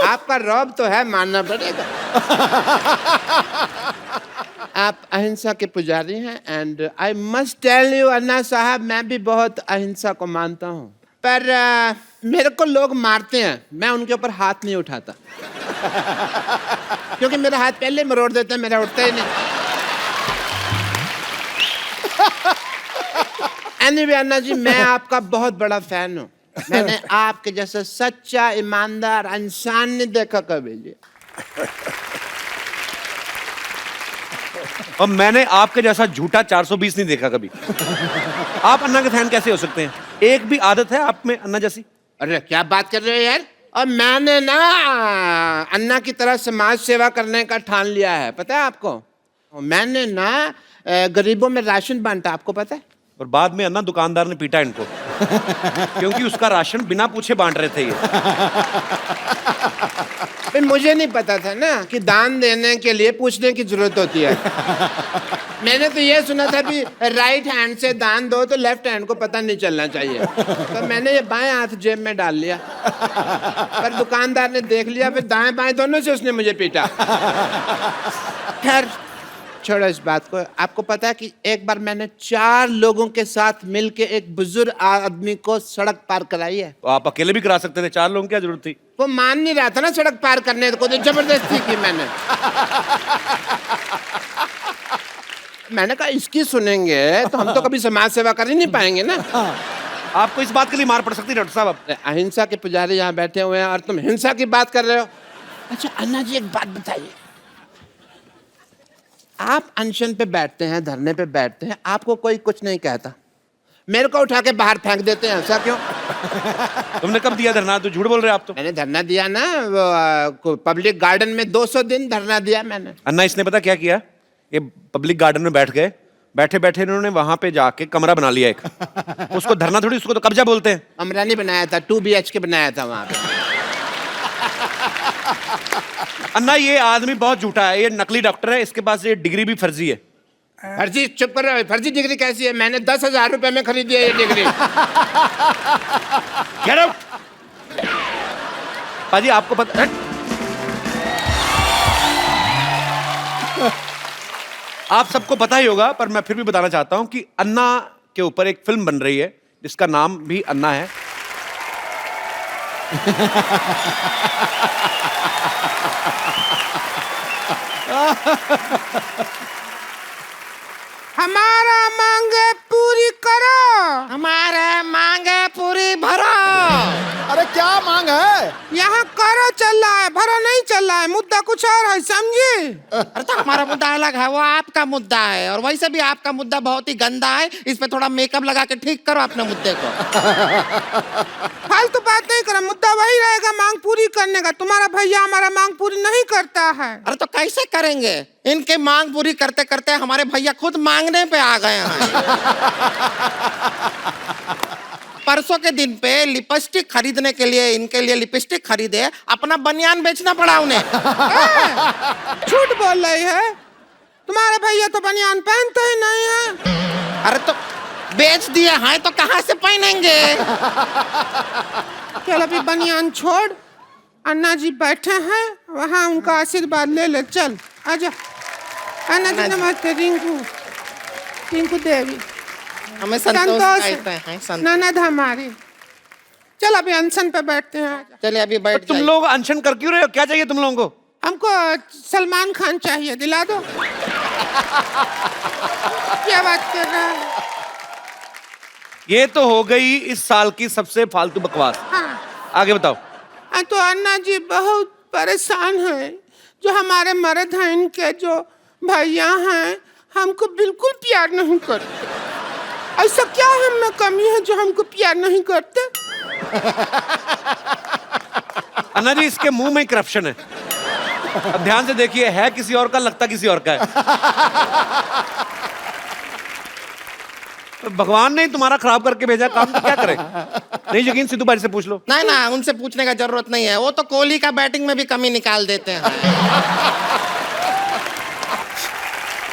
आपका रौब तो है, मानना पड़ेगा। आप अहिंसा के पुजारी हैं and I must tell you Anna Sahab, मैं भी बहुत अहिंसा को मानता हूँ, पर मेरे को लोग मारते हैं, मैं उनके ऊपर हाथ नहीं उठाता। क्योंकि मेरा हाथ पहले मरोड़ देते हैं, मेरा उठता ही नहीं। एनीवे अन्ना जी, मैं आपका बहुत बड़ा फैन हूँ। मैंने आपके जैसा सच्चा ईमानदार इंसान नहीं देखा कभी जी। और मैंने आपके जैसा झूठा 420 नहीं देखा कभी। आप अन्ना के फैन कैसे हो सकते हैं? एक भी आदत है आप में अन्ना जैसी? अरे क्या बात कर रहे हो यार? और मैंने ना अन्ना की तरह समाज सेवा करने का ठान लिया है, पता है आपको? मैंने ना गरीबों में राशन बांटा, आपको पता है? और बाद में अन्ना दुकानदार ने पीटा इनको क्योंकि उसका राशन बिना पूछे बांट रहे थे ये। फिर मुझे नहीं पता था ना कि दान देने के लिए पूछने की जरूरत होती है। मैंने तो ये सुना था कि राइट हैंड से दान दो तो लेफ्ट हैंड को पता नहीं चलना चाहिए, तो मैंने ये बाएं हाथ जेब में डाल लिया। पर दुकानदार ने देख लिया, फिर दाएं बाएं दोनों से उसने मुझे पीटा। खैर छोड़ो इस बात को। आपको पता है कि एक बार मैंने 4 लोगों के साथ मिलके एक बुजुर्ग आदमी को सड़क पार कराई है। तो आप अकेले भी करा सकते थे, 4 लोगों की क्या जरूरत थी? वो मान नहीं रहा था ना सड़क पार करने को, तो जबरदस्ती की मैंने। मैंने कहा इसकी सुनेंगे तो हम तो कभी समाज सेवा कर ही नहीं पाएंगे ना। आपको इस बात के लिए मार पड़ सकती है डॉक्टर साहब। अहिंसा के पुजारी यहाँ बैठे हुए हैं और तुम हिंसा की बात कर रहे हो। अच्छा अन्ना जी, एक बात बताइए, आप अनशन पे बैठते हैं, धरने पे बैठते हैं, आपको कोई कुछ नहीं कहता, मेरे को उठा के बाहर फेंक देते हैं, ऐसा क्यों? तुमने कब दिया धरना? तो झूठ बोल रहे हो आप तो। मैंने धरना दिया ना, वो पब्लिक गार्डन में 200 दिन धरना दिया मैंने। अन्ना इसने पता क्या किया? ये पब्लिक गार्डन में बैठ गए, बैठे बैठे इन्होंने वहां पे जाके कमरा बना लिया एक। उसको धरना थोड़ी, उसको तो कब्जा बोलते हैं। कमरा नहीं बनाया था, 2 BHK बनाया था वहां पे। अन्ना ये आदमी बहुत झूठा है, ये नकली डॉक्टर है, इसके पास ये डिग्री भी फर्जी है। फर्जी? चुप कर रहे हो, फर्जी डिग्री कैसी है? मैंने 10,000 रुपए में खरीदी है ये डिग्री। Get out! पाजी आपको पता, आप सबको पता ही होगा, पर मैं फिर भी बताना चाहता हूं कि अन्ना के ऊपर एक फिल्म बन रही है जिसका नाम भी अन्ना है। हमारा मांगे पूरी करो, हमारे मांगे पूरी भरो। अरे क्या क्या मांग है? यहाँ करो चल रहा है, भरा नहीं चल रहा है, मुद्दा कुछ और है, समझे? अरे तो हमारा मुद्दा अलग है, वो आपका मुद्दा है, और वैसे भी आपका मुद्दा बहुत ही गंदा है। इस पे थोड़ा मेकअप लगा के ठीक करो अपने मुद्दे को। फालतू बात नहीं करो, मुद्दा वही रहेगा मांग पूरी करने का। तुम्हारा भैया हमारा मांग पूरी नहीं करता है। अरे तो कैसे करेंगे? इनके मांग पूरी करते करते हमारे भैया खुद मांगने पे आ गए हैं। परसों के दिन पे लिपस्टिक खरीदने के लिए इनके लिए लिपस्टिक खरीदे, अपना बनियान बेचना पड़ा उन्हें। झूठ बोल रही है, तुम्हारे भैया तो बनियान पहनते ही नहीं है। अरे तो बेच दिए हैं तो कहाँ से पहनेंगे? चल अभी बनियान छोड़, अन्ना जी बैठे हैं वहाँ, उनका आशीर्वाद ले ले। चल आजा। अन्ना जी नमस्ते। रिंकू देवी, हमें संतोष कहते हैं, संतोष। ननद हमारी। चल अभी अनशन पे बैठते हैं। चलिए अभी बैठ तुम जाइए। लोग अनशन कर क्यों रहे हो? क्या चाहिए तुम लोगों को? हमको सलमान खान चाहिए, दिला दो। क्या बात कर रहा है? ये तो हो गई इस साल की सबसे फालतू बकवास। हाँ। आगे बताओ। तो अन्ना जी बहुत परेशान हैं, जो हमारे मर्द हैं, इनके जो भैया हैं, हमको बिल्कुल प्यार नहीं करते। ऐसा क्या हम में कमी है जो हमको प्यार नहीं करते? अन्ना जी, इसके मुंह में करप्शन है। अब ध्यान से देखिए, है किसी और का, लगता किसी और का है। भगवान ने तुम्हारा खराब करके भेजा काम, तो क्या करें? नहीं यकीन, सिद्धू भाई से पूछ लो। नहीं ना, उनसे पूछने का जरूरत नहीं है, वो तो कोहली का बैटिंग में भी कमी निकाल देते हैं।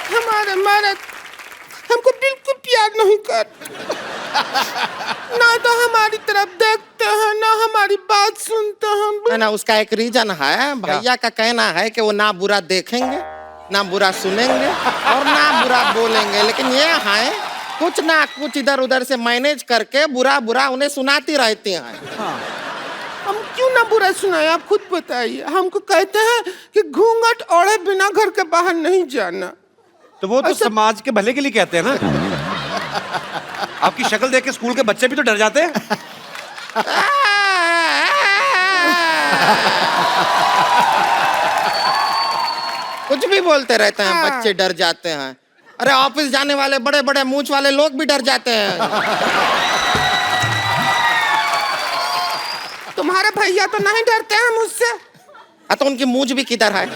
हमारे मर्द हमको बिल्कुल प्यार नहीं करते, ना तो हमारी तरफ देखते हैं, ना हमारी बात सुनते हैं। ना उसका एक रीजन है, भैया का कहना है कि वो ना बुरा देखेंगे, ना बुरा सुनेंगे और ना बुरा बोलेंगे, लेकिन ये है कुछ ना कुछ इधर उधर से मैनेज करके बुरा बुरा उन्हें सुनाती रहती हैं। हम क्यों ना बुरा सुनाए, आप खुद बताइए। हमको कहते हैं कि घूंघट ओढ़े बिना घर के बाहर नहीं जाना। तो वो तो समाज के भले के लिए कहते हैं ना। आपकी शक्ल देख के स्कूल के बच्चे भी तो डर जाते हैं। कुछ भी बोलते रहते हैं, बच्चे डर जाते हैं। अरे ऑफिस जाने वाले बड़े बड़े मूंछ वाले लोग भी डर जाते हैं। तुम्हारे भैया तो नहीं डरते हैं मुझसे। तो उनकी मूंछ भी किधर है?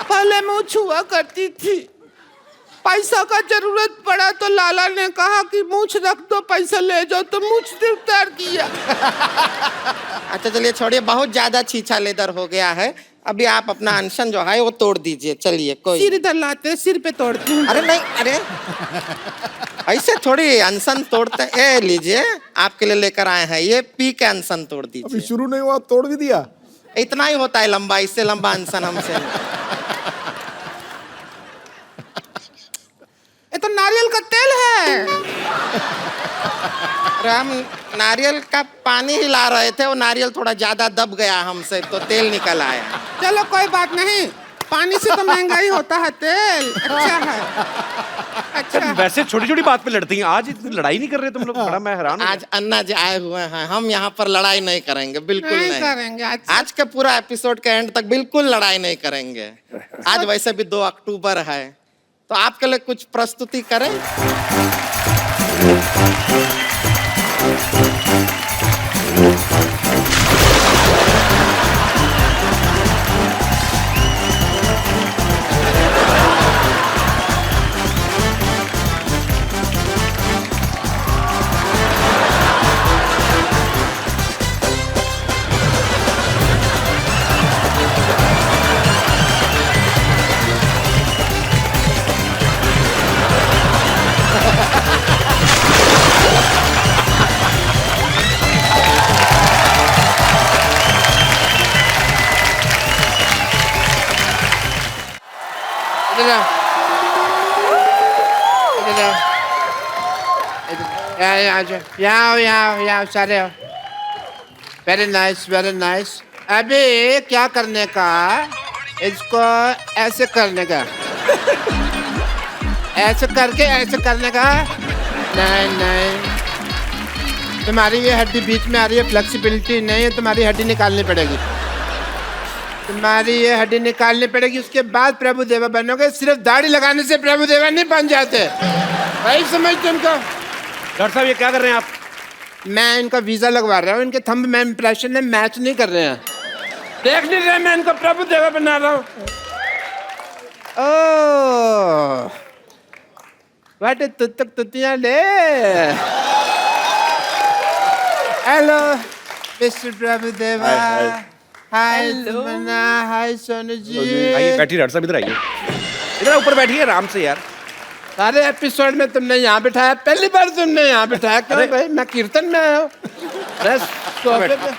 पहले मूंछ हुआ करती थी, पैसा का जरूरत पड़ा तो लाला ने कहा कि मूंछ रख दो, पैसा ले जाओ, तो मूंछ उतार किया। अच्छा चलिए छोड़िए, बहुत ज्यादा छीछा लेदर हो गया है। अभी आप अपना अनशन जो है वो तोड़ दीजिए। चलिए कोई सिर इधर लाते, सिर पे तोड़ते हैं। अरे नहीं, अरे ऐसे थोड़ी अनशन तोड़ते। ए लीजिए, आपके लिए लेकर आए हैं, ये पी के अनशन तोड़ अभी दीजिए। शुरू नहीं हुआ, तोड़ भी दिया। इतना ही होता है लंबा, इससे लंबा अनशन हमसे। ये तो नारियल का तेल है। अरे हम नारियल का पानी ही ला रहे थे, वो नारियल थोड़ा ज्यादा दब गया हमसे, तो तेल निकल आया। चलो कोई बात नहीं, पानी से तो महंगा ही होता है तेल। अच्छा है, अच्छा है। वैसे छोटी छोटी बात पे लड़ती हैं, आज इतनी लड़ाई नहीं कर रहे तुम लोग। बड़ा मैं हैरान हूं। आज अन्ना जी आए हुए हैं, हम यहाँ पर लड़ाई नहीं करेंगे, बिल्कुल नहीं नहीं करेंगे आज। आज के पूरा एपिसोड के एंड तक बिल्कुल लड़ाई नहीं करेंगे। आज वैसे भी 2 अक्टूबर है, तो आपके लिए कुछ प्रस्तुति करें। यहाँ सारे वेरी नाइस, वेरी नाइस। अभी क्या करने का, इसको ऐसे करने का, ऐसे करके ऐसे करने का। नहीं नहीं तुम्हारी ये हड्डी बीच में आ रही है, फ्लेक्सिबिलिटी नहीं है, तुम्हारी हड्डी निकालनी पड़ेगी। तुम्हारी ये हड्डी निकालनी पड़ेगी, उसके बाद प्रभु देवा बनोगे। सिर्फ दाढ़ी लगाने से प्रभु देवा नहीं बन जाते भाई, समझ तुमको। डॉक्टर साहब ये क्या कर रहे हैं आप? मैं इनका वीजा लगवा रहा हूँ, इनके थंब में इंप्रेशन में मैच नहीं कर रहे हैं। देख नहीं रहे, मैं इनको प्रभु देवा बना रहा हूँ। ओह वाटे तुतक तुतियां ले। हेलो मिस्टर प्रभु देवा। हाय तमन्ना, हाय सोनू जी। आइए बैठिए डॉक्टर साहब, इधर आइए, इधर ऊपर बैठिए आराम से यार। सारे एपिसोड में तुमने यहाँ बिठाया, पहली बार तुमने यहाँ बिठाया। क्यों भाई, मैं कीर्तन में आया हूँ। बस सोफे पे।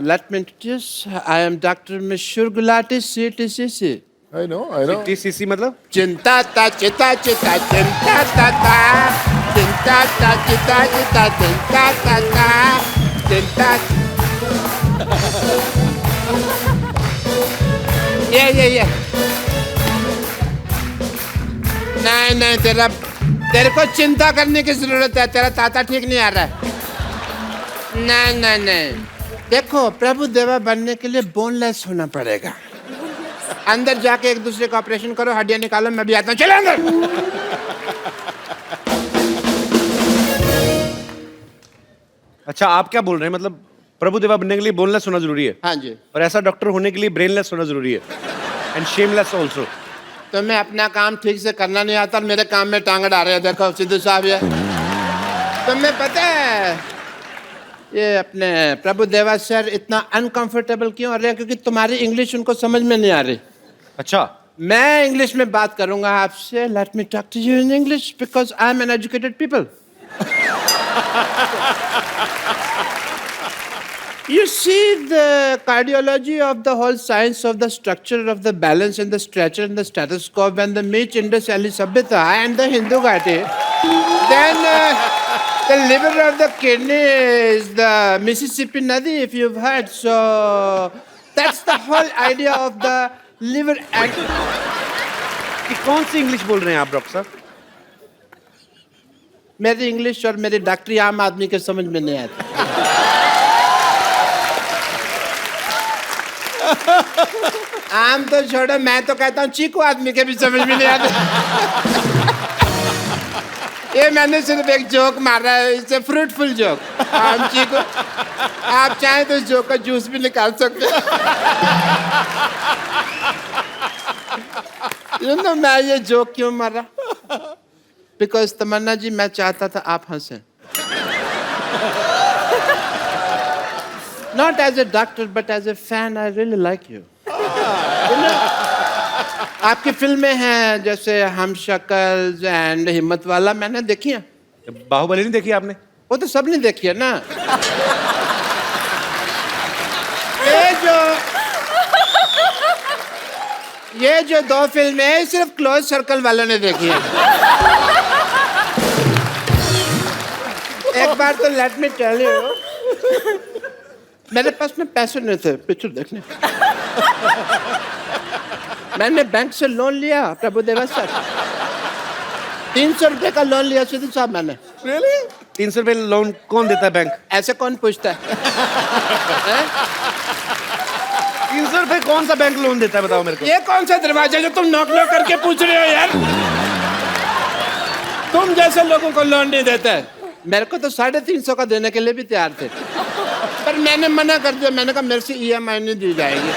Let me introduce. I am Dr. Mishur Gulati, CTCC. I know. TCC मतलब? चिंता ता चिता चिता चिंता ता ता चिंता ता चिता चिता चिंता ता ता चिंता। ये नहीं, तेरे को चिंता करने की जरूरत है। तेरा ताता ठीक नहीं आ रहा है। नहीं, देखो प्रभु देवा बनने के लिए बोनलेस होना पड़ेगा। अंदर जाके एक दूसरे का ऑपरेशन करो, हड्डियां निकालो, मैं भी आता हूँ। चलो अंदर। अच्छा आप क्या बोल रहे हैं, मतलब प्रभु देवा बनने के लिए बोनलेस होना जरूरी है? हाँ जी। और ऐसा डॉक्टर होने के लिए ब्रेनलेस होना जरूरी है, एंड शेमलेस ऑल्सो। तुम्हें अपना काम ठीक से करना नहीं आता और मेरे काम में टांग डाल रहे हो। देखो सिद्धू साहब, ये तुम्हें पता है ये अपने प्रभु देवा सर इतना अनकंफर्टेबल क्यों हो रहे हैं? क्योंकि तुम्हारी इंग्लिश उनको समझ में नहीं आ रही। अच्छा मैं इंग्लिश में बात करूंगा आपसे। Let me talk to you in English because I am an educated people. You see the cardiology of the whole science of the structure of the balance and the stretcher and the stethoscope and the Meech Indus Valley Sabhyata and the Hindu Ghati. Then the liver of the kidney is the Mississippi Nadi, if you've heard. So that's the whole idea of the liver. And ये कौन सी English बोल रहे हैं आप doctor साहब? मेरी English और मेरी डॉक्टरी आम आदमी के समझ में नहीं आती। आम तो छोड़ो, मैं तो कहता हूँ चीकू आदमी के भी समझ में नहीं आते। ये मैंने सिर्फ एक जोक मारा है, इससे फ्रूटफुल जोक। आम चीकू, आप चाहें तो इस जोक का जूस भी निकाल सकते हैं। मैं ये जोक क्यों मारा? बिकॉज तमन्ना जी, मैं चाहता था आप हंसें। Not as a doctor, but as a fan, I really like you. आपकी फिल्में हैं जैसे हम शक्ल एंड हिम्मत वाला, मैंने देखी है। बाहुबली नहीं देखी आपने? वो तो सब ने देखी है ना। ये जो दो फिल्में हैं सिर्फ क्लोज सर्कल वालों ने देखी है। एक बार तो लेट मी टेल यू, मेरे पास में पैसे नहीं थे पिक्चर देखने। मैंने बैंक से लोन लिया प्रभु देवा सर, 300 रुपए का लोन लिया सिद्धू साहब मैंने। Really? 300 रुपए लोन कौन देता है बैंक? ऐसे कौन पूछता है? 300 रुपए कौन सा बैंक लोन देता है बताओ मेरे को? ये कौन सा दरवाजा जो तुम नॉक नॉक करके पूछ रहे हो यार? तुम जैसे लोगों को लोन नहीं देता है। मेरे को तो 350 का देने के लिए भी तैयार थे, पर मैंने मना कर दिया। मैंने कहा मेरे से EMI नहीं दी जाएगी।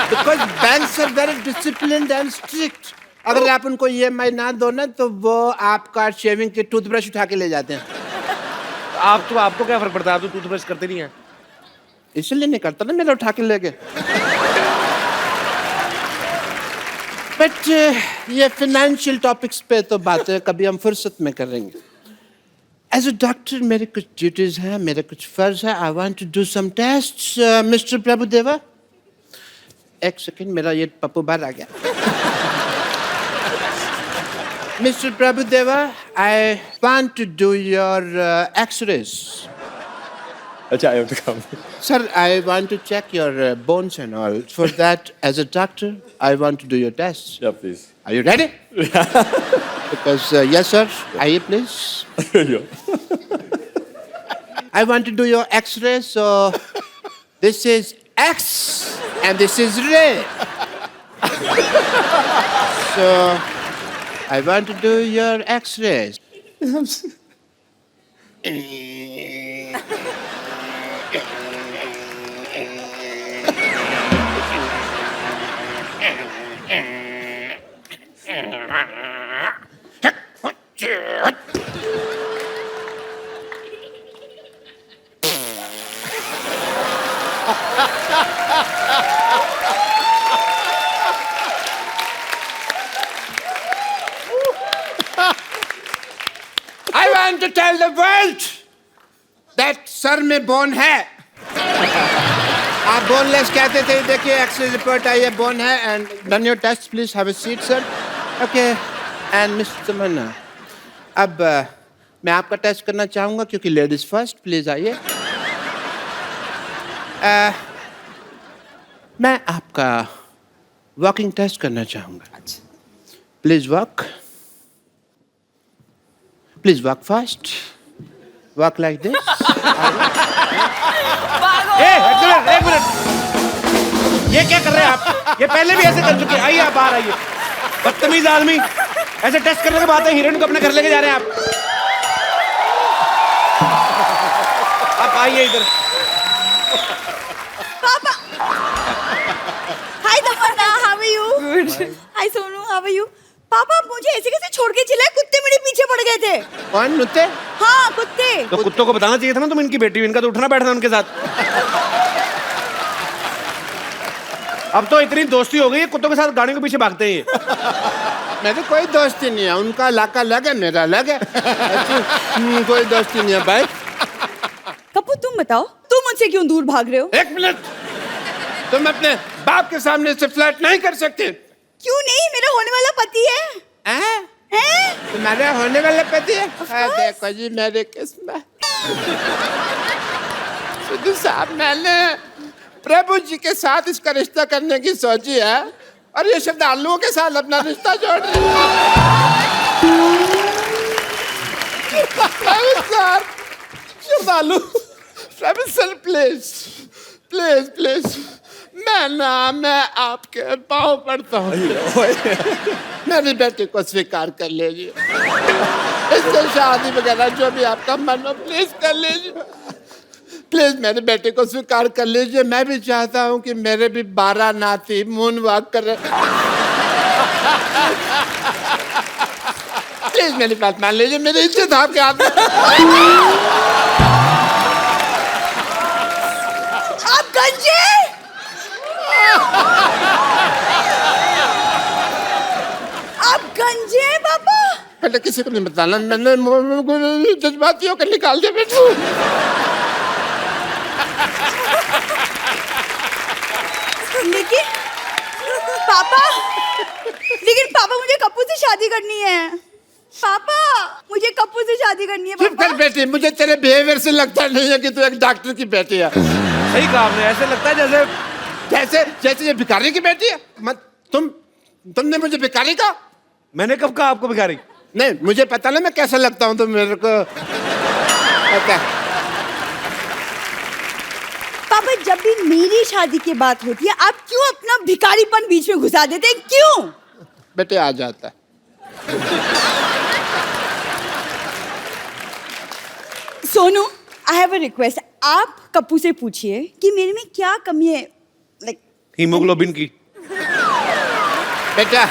Because banks are very disciplined and strict. अगर आप उनको EMI ना दो ना तो वो आपका शेविंग की टूथब्रश उठा के ले जाते हैं। आपको क्या फर्क पड़ता है? आप तो टूथब्रश करते नहीं है। इसलिए नहीं करता ना, मेरा उठा के ले गए। बट ये फाइनेंशियल टॉपिक्स पे तो बातें कभी हम फुर्सत में करेंगे। एज अ डॉक्टर मेरे कुछ ड्यूटीज हैं, मेरे कुछ फर्ज है। I want to do some tests. Mister Prabhu Deva, एक सेकंड, मेरा ये पप्पू बाहर आ गया। Mister Prabhu Deva, I want to do your x-rays. अच्छा, I have to come. Sir, I want to check your bones and all. For that, as a doctor, I want to do your tests. Yeah, please. Are you ready? Because yes, sir. आइए please. I want to do your X-ray. So this is X and this is ray. So I want to do your X-rays. I want to tell the world that sir में bone है. आप boneless कहते थे. देखिए x ray report आई है, bone है. And done your test please. Have a seat sir. Okay. And mister Tamanna, अब मैं आपका टेस्ट करना चाहूंगा क्योंकि लेडीज फर्स्ट. प्लीज आइए. मैं आपका वॉकिंग टेस्ट करना चाहूंगा. Please walk. Please walk fast. Walk like this. एक मिनट, ये क्या कर रहे हैं आप? ये पहले भी ऐसे कर चुके हैं. आइए आप बाहर आइए. बदतमीज आदमी, ऐसे टेस्ट करने के बाद हीरोइन को अपने घर लेके जा रहे हैं आप. आप आइए इधर. Papa. Hi Tamanna, how are you? Good. Hi Sonu, how are you? पापा मुझे ऐसे कैसे छोड़ के चले? कुत्ते मेरे पीछे पड़ गए थे. कौन कुत्ते? हाँ कुत्ते. तो कुत्तों को बताना चाहिए था ना तुम इनकी बेटी हो. इनका तो उठना बैठना उनके साथ. अब तो इतनी दोस्ती हो गई है, कुत्तों के साथ गाड़ी के पीछे भागते हैं ये. मेरी कोई दोस्ती नहीं है. उनका इलाका अलग है, मेरा अलग है. कोई दोस्ती नहीं है भाई. कपूर तुम बताओ, तुम मुझसे क्यों दूर भाग रहे हो? एक मिनट. तुम अपने बाप के सामने से फ्लर्ट नहीं कर सकते. क्यों नहीं? मेरा होने वाला पति है. हैं? तुम्हारे होने वाला पति है? देखो जी मेरे किस्मत. सिद्धू साहब, मैंने प्रभु जी के साथ इसका रिश्ता करने की सोची है और ये श्रद्धालुओं के साथ अपना रिश्ता जोड़ रही है. श्रद्धालु, प्रभु सर प्लीज प्लीज प्लीज. मैं आपके पाँव पड़ता हूँ. मेरी बेटी को स्वीकार कर लीजिए. इससे शादी वगैरह जो भी आपका मन हो प्लीज कर लीजिए. प्लीज मेरी बेटी को स्वीकार कर लीजिए. मैं भी चाहता हूँ कि मेरे भी 12 नाती मून वॉक कर रहे. प्लीज मेरी बात मान लीजिए. मेरी इज्जत आपके हाथ में. आप गंजे. आप गंजे हैं पापा. पहले किसी को नहीं बताना. मैंने जज्बातियों को निकाल दिया बेटू. लेकिन पापा मुझे कपूर से शादी करनी है. पापा मुझे कपूर से शादी करनी है. चुप कर बेटी. मुझे तेरे बिहेवियर से लगता नहीं है कि तू एक डॉक्टर की बेटी है. सही कहा आपने. ऐसे लगता है जैसे जैसे जैसे ये भिखारी की बेटी है. मत तुमने मुझे भिखारी कहा. मैंने कब कहा आपको भिखारी? नहीं, मुझे पता ना मैं कैसा लगता हूँ. तो मेरे को पता है. पापा जब भी मेरी शादी की बात होती है आप क्यों अपना भिखारीपन बीच में घुसा देते हैं? क्यों? बेटे आ जाता है. Sonu, I have a request. आप कपूर से पूछिए कि मेरे में क्या कमी है. लाइक हीमोग्लोबिन की. बेटा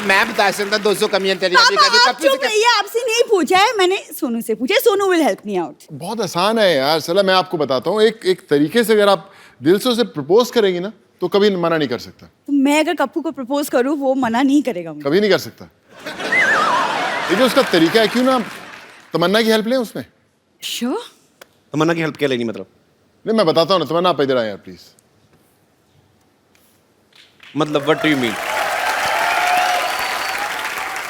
मैं बता सकता 200 कमियां तेरी. पापा आप चुप रहिए. आपसे नहीं पूछा है मैंने, सोनू से पूछा. Sonu will help me out. बहुत आसान है यार. चलो मैं आपको बताता हूँ. एक तरीके से अगर आप दिल से उसे प्रपोज करेंगी ना तो कभी मना नहीं कर सकता. तो मैं अगर कपूर को प्रपोज करूं वो मना नहीं करेगा मुझे. कभी नहीं कर सकता. ये जो उसका तरीका है, क्यों ना तमन्ना की हेल्प लें उसमें. श्योर. तमन्ना की हेल्प क्या लेनी? मतलब नहीं मैं बताता हूँ ना. तमन्ना आप इधर आए यार प्लीज. मतलब व्हाट डू यू मीन?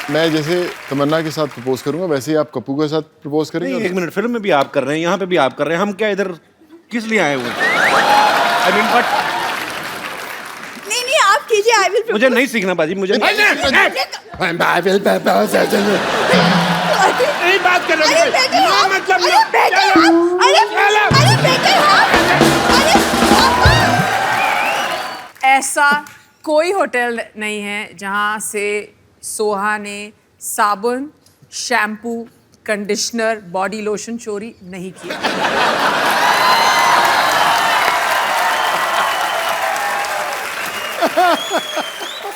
मैं जैसे तमन्ना के साथ प्रपोज करूंगा वैसे ही आप कपूर के साथ प्रपोज करेंगे. एक मिनट. फिल्म में भी आप कर रहे हैं, यहाँ पे भी आप कर रहे हैं. हम क्या इधर किस लिए आए हुए? आई मीन बट नहीं आप लीजिए, आई विल मुझे नहीं सीखना बाजी, मुझे नहीं। नहीं बात कर रहे अरे बेटे हो आप, मतलब अरे बेटे आप, अरे बेटे आप, अरे पापा। ऐसा कोई होटल नहीं है जहां से सोहा ने साबुन, शैम्पू, कंडीशनर, बॉडी लोशन चोरी नहीं किया।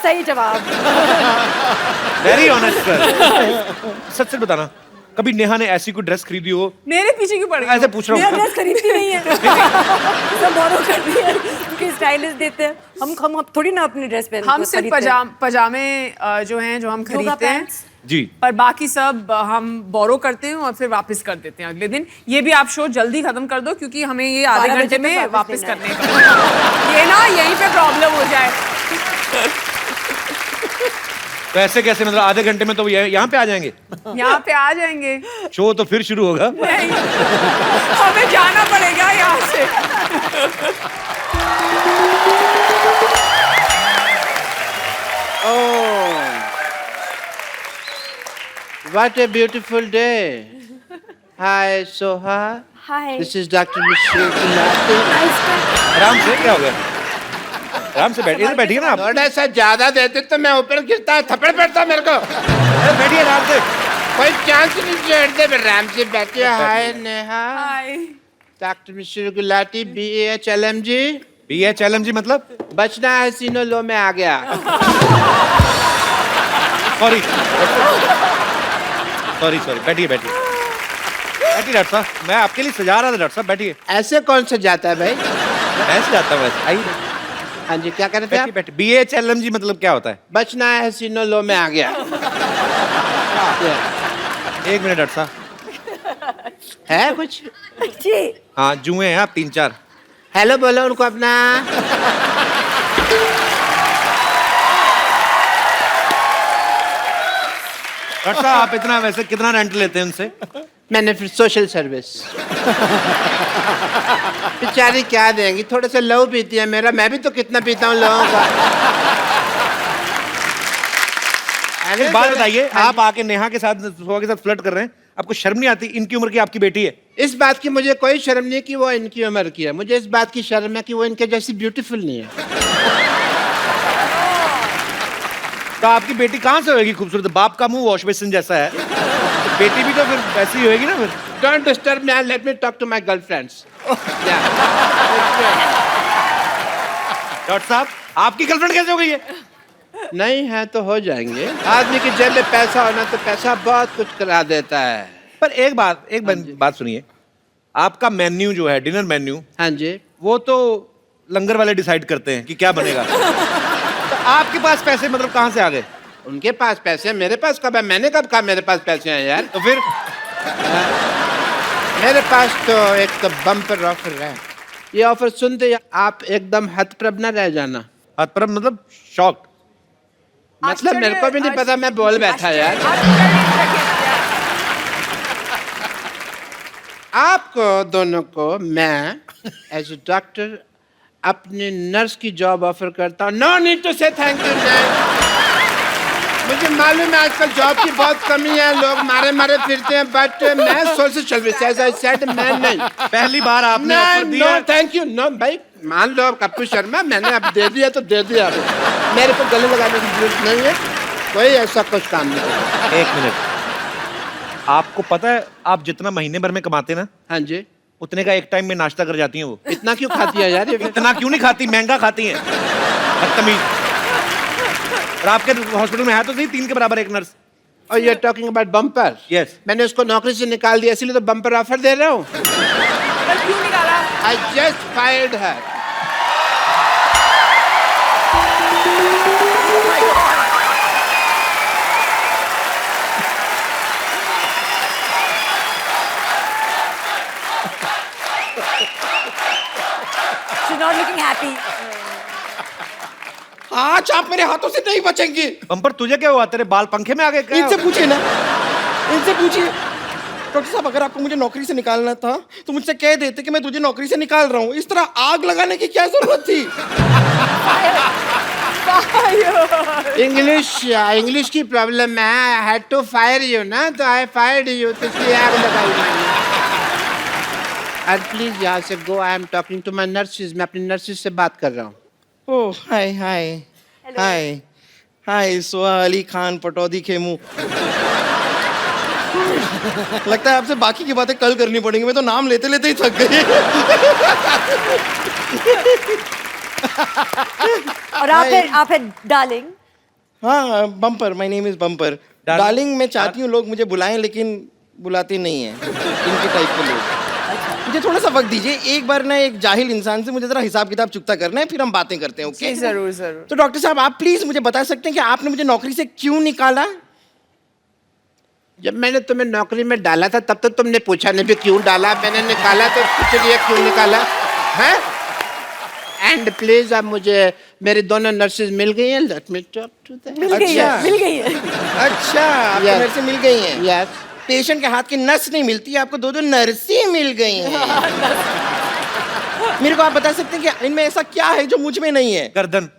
सही जवाब। Very honest sir. सच सच बताना, कभी नेहा ने ऐसी कोई ड्रेस खरीदी हो? मेरे पीछे क्यों पड़ गई? ऐसे पूछ रहा हूँ। मेरा ड्रेस खरीदती नहीं है। सब बोरो करती है, उनके स्टाइलिस्ट देते हैं। हम थोड़ी ना अपनी ड्रेस पहनते हैं। हम सिर्फ पजामे जो हैं जो हम खरीदते हैं जी, पर बाकी सब हम बोरो करते हैं और फिर वापस कर देते हैं अगले दिन। ये भी आप शो जल्दी खत्म कर दो क्योंकि हमें ये आधे घंटे में वापस करने का। ये ना यहीं पे प्रॉब्लम हो जाए। तो ऐसे कैसे, मतलब आधे घंटे में तो यहाँ पे आ जाएंगे? यहाँ पे आ जाएंगे। शो तो फिर शुरू होगा। नहीं, हमें जाना पड़ेगा यहाँ से। What a beautiful day. Hi, Soha. Hi. This is Dr. Michelle Gulati. आराम से, क्या हो गया? आराम से बैठिए, इधर बैठिए ना आप। थोड़ा सा ज्यादा देते तो मैं ऊपर गिरता, थप्पड़ पड़ता मेरे को। अरे बैठिए आराम से। कोई चांस नहीं छोड़ते, आराम से बैठिए। हाय नेहा। हाय। डॉक्टर मिश्र गुलाटी, BHLMG। BHLMG मतलब? बचना है सीनो लो में आ गया। सॉरी सॉरी सॉरी, बैठिए बैठिए बैठिए डॉक्टर साहब, मैं आपके लिए सजा रहा था डॉक्टर साहब, बैठिए। ऐसे कौन सा जाता है भाई? ऐसे जाता हूँ वैसे, आइए हाँ जी, क्या कर रहे थे आप? बैठिए बैठिए। BHLMG मतलब क्या होता है? बचना है सीनो लो में आ गया। एक मिनट डॉक्टर साहब। है कुछ? हाँ, जुए हैं आप 3-4। हेलो बोलो उनको अपना। डॉक्टर साहब, आप इतना वैसे कितना रेंट लेते हैं उनसे? मैंने फिर सोशल सर्विस। बेचारी क्या देंगी, थोड़े से लहू पीती है मेरा, मैं भी तो कितना पीता हूँ लोगों का। एक बात बताइए, आप आके नेहा के साथ, सोहा के साथ फ्लर्ट कर रहे हैं, आपको शर्म नहीं आती? इनकी उम्र की आपकी बेटी है। इस बात की मुझे कोई शर्म नहीं कि वो इनकी उम्र की है, मुझे इस बात की शर्म है कि वो इनके जैसी ब्यूटीफुल नहीं है। तो आपकी बेटी कहाँ से होगी खूबसूरत? बाप का मुंह वॉश बेसिन जैसा है, बेटी भी तो फिर वैसी ही होगी ना फिर। Don't disturb me and let me talk to my girlfriends. Doctor साहब, आपकी गर्लफ्रेंड कैसे हो गई है? नहीं है तो हो जाएंगे। आदमी की जेब में पैसा होना तो पैसा बहुत कुछ करा देता है। पर एक बात सुनिए, आपका मेन्यू जो है, डिनर मेन्यू, हाँ जी, वो तो लंगर वाले डिसाइड करते हैं कि क्या बनेगा। तो आपके पास पैसे मतलब कहाँ से आ गए? उनके पास पैसे हैं, मेरे पास कब है? मैंने कब कहा मेरे पास पैसे हैं यार? तो फिर मेरे पास तो एक तो बम्पर ऑफर है। ये ऑफर सुनते ही आप एकदम हतप्रभ न रह जाना। हतप्रभ मतलब शॉक? मतलब मेरे को भी नहीं पता, मैं बोल बैठा यार। आपको दोनों को मैं एज ए डॉक्टर अपनी नर्स की जॉब ऑफर करता हूँ। नो नीड टू से थैंक यू मैम। मुझे मालूम है आजकल जॉब की बहुत कमी है, लोग मारे मारे फिरते हैं, बट मैं social service as I said मैं नहीं। पहली बार आपने ऑफर दिया। No thank you. नो भाई, मान लो कप्पू शर्मा, मैंने अब दे दिया तो दे दिया। मेरे को गले लगाने की जरूरत नहीं है, कोई ऐसा कुछ काम नहीं करता। एक मिनट, आपको पता है आप जितना महीने भर में कमाते ना, हाँ जी, उतने का एक टाइम में नाश्ता कर जाती हैं वो। इतना क्यों खाती है यार? ये इतना क्यों नहीं खाती, महंगा खाती हैं, बदतमीज। और आपके हॉस्पिटल में है तो सही 3 के बराबर एक नर्स। और you are talking about bumper? Yes. मैंने उसको नौकरी से निकाल दिया, इसलिए तो बम्पर ऑफर दे रहा हूँ। क्यों निकाला? I just fired her. She's not looking happy. आज आप मेरे हाथों से नहीं बचेंगे। बम्पर, तुझे क्या हुआ? तेरे बाल पंखे में आ गए क्या? इनसे पूछिए ना, इनसे पूछिए। डॉक्टर साहब, अगर आपको मुझे नौकरी से निकालना था तो मुझसे कह देते कि मैं तुझे नौकरी से निकाल रहा हूँ। इस तरह आग लगाने की क्या जरूरत थी? इंग्लिश की प्रॉब्लम है. I had to fire you ना, तो आई फायर्ड यू, तो इसलिए आग लगाई मैंने. प्लीज यहाँ से go. I am talking to my nurses. मैं अपनी नर्सिस से बात कर रहा हूँ. ओह हाय हाय हाय हाय. सोहा अली खान पटौदी खेमू. लगता है आपसे बाकी की बातें कल करनी पड़ेंगी. मैं तो नाम लेते लेते ही थक गई. और आप है डार्लिंग. हाँ, bumper. My name is bumper. Darling मैं चाहती हूँ लोग मुझे बुलाएं, लेकिन बुलाते नहीं हैं इनके टाइप के लोग. मुझे थोड़ा सा वक्त दीजिए. एक बार ना एक जाहिल इंसान से मुझे जरा हिसाब किताब चुकता करना है, फिर हम बातें करते हैं. ओके? जरूर जरूर. तो डॉक्टर साहब, आप प्लीज मुझे बता सकते हैं कि आपने मुझे नौकरी से क्यों निकाला? जब मैंने तुम्हें नौकरी में डाला था तब तो तुमने पूछा नहीं भी क्यों डाला. मैंने निकाला तो पूछ लिया क्यों निकाला है. एंड प्लीज अब मुझे मेरी दोनों नर्सेज मिल गई हैं. Let me talk to them. मिल गई है. अच्छा, आपको Yes. नर्सें मिल गई हैं. यस. पेशेंट के हाथ की नस नहीं मिलती, आपको दो नर्सें मिल गई हैं. मेरे को आप बता सकते हैं कि इनमें ऐसा क्या है जो मुझ में नहीं है? गर्दन.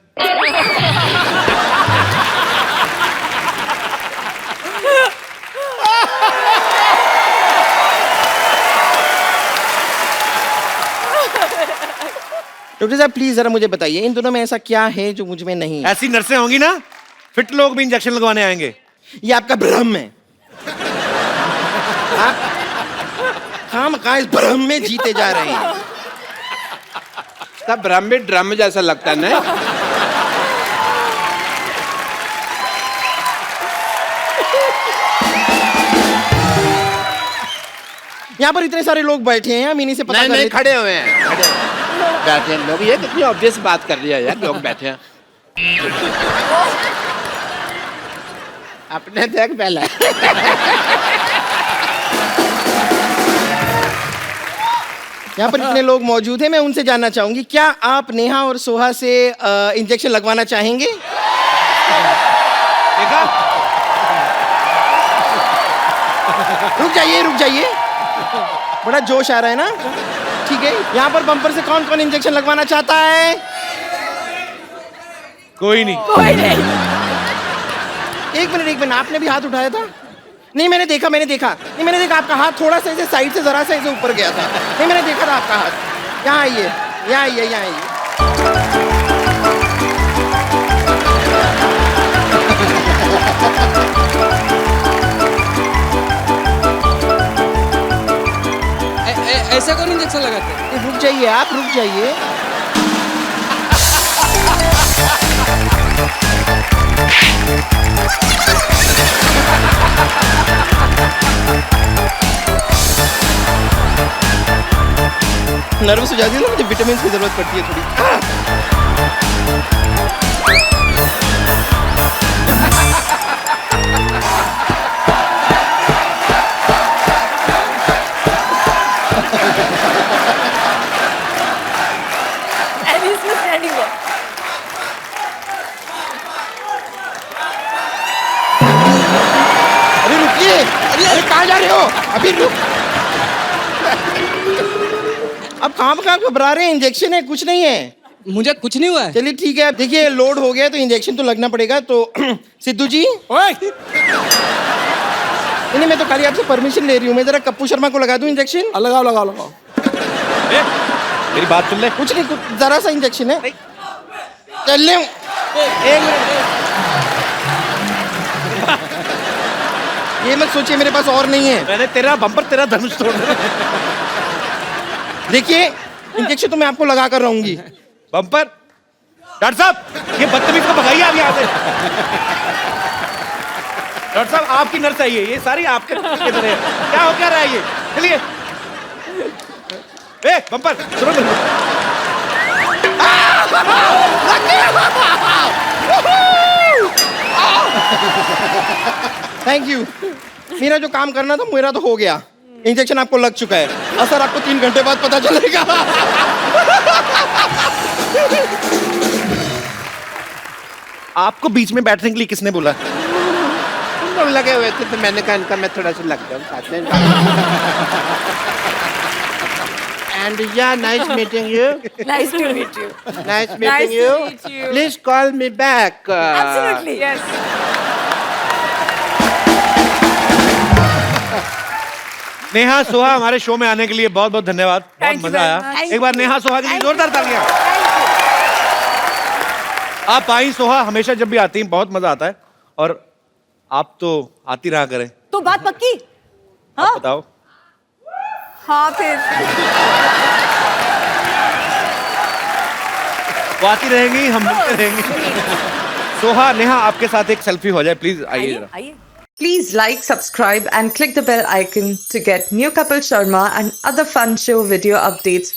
डॉक्टर साहब प्लीज जरा मुझे बताइए, इन दोनों में ऐसा क्या है जो मुझ में नहीं है? ऐसी नर्सें होंगी ना, फिट लोग भी इंजेक्शन लगवाने आएंगे. ये आपका भ्रम है. आप खाम खा इस भ्रम में जीते जा रहे हैं. सब ड्रम भी ड्रम जैसा लगता है ना. यहाँ पर इतने सारे लोग बैठे हैं, हम इन्हीं से पता नहीं कर नहीं, लेते- खड़े हुए हैं. बैठे हैं लोग. ये कितनी ऑब्वियस बात कर रही है यार. लोग बैठे हैं. अपने देख पहले. यहाँ पर इतने लोग मौजूद हैं, मैं उनसे जानना चाहूंगी, क्या आप नेहा और सोहा से इंजेक्शन लगवाना चाहेंगे? देखा? रुक जाइए. बड़ा जोश आ रहा है ना. ठीक है, यहाँ पर बम्पर से कौन कौन इंजेक्शन लगवाना चाहता है? कोई नहीं. एक मिनट, आपने भी हाथ उठाया था? नहीं, मैंने देखा. नहीं, मैंने देखा आपका हाथ थोड़ा सा ऐसे साइड से जरा सा ऐसे ऊपर गया था. नहीं, मैंने देखा था आपका हाथ. यहाँ आइए. ऐसा कौन इंजेक्शन लगाते हैं? रुक जाइए आप. नर्वस हो जाती है ना, मुझे विटामिन की जरूरत पड़ती है थोड़ी. अरे रुकिए. अरे कहाँ जा रहे हो? अभी रुक. अब कहाँ घबरा रहे हैं? इंजेक्शन है, कुछ नहीं है. मुझे कुछ नहीं हुआ है. चलिए ठीक है. देखिए लोड हो गया तो इंजेक्शन तो लगना पड़ेगा. तो सिद्धू जी. नहीं, मैं तो खाली आपसे परमिशन ले रही हूँ. मैं जरा कप्पू शर्मा को लगा दूं इंजेक्शन? लगाओ. मेरी बात सुन ले. कुछ नहीं, जरा सा इंजेक्शन है. चल ले. एक मिनट. ये मत सोचिए मेरे पास और नहीं है. मैंने तेरा बम्पर, तेरा धनुष तोड़ दिया. देखिए इंजेक्शन तो मैं आपको लगा कर रहूंगी. बम्पर. डॉक्टर साहब, ये बदतमीज को भगाइए आप यहाँ से. डॉक्टर साहब, आपकी नर्स आई है, ये सारी आपके तरह है. क्या हो क्या रहा है ये? चलिए. बम्पर सुनो. Thank you. मेरा जो काम करना था मेरा तो हो गया. इंजेक्शन आपको लग चुका है. असर आपको 3 घंटे बाद पता चलेगा. आपको बीच में बैठने के लिए किसने बोला? तुम लोग लगे हुए थे तो मैंने कहा इनका मैं थोड़ा सा लग जाऊँ साथ में. And yeah, nice meeting you. Nice to meet you. Nice meeting Nice to you. meet you. Please call me back. Absolutely. Yes. Neha Soha हमारे शो में आने के लिए बहुत बहुत धन्यवाद, बहुत Thank you मजा very आया। much. एक बार नेहा सोहा के लिए Thank जोरदार you. तालियां। आप आई सोहा, हमेशा जब भी आती हैं बहुत मजा आता है, और आप तो आती रहा करें। तो बात पक्की? आप बताओ। हाँ फिर वो आती रहेंगी, हम मिलते रहेंगे। सोहा, नेहा, आपके साथ एक सेल्फी हो जाए प्लीज, आइए जरा। आइए। Please like, subscribe and click the bell icon to get new Kapil Sharma and other fun show video updates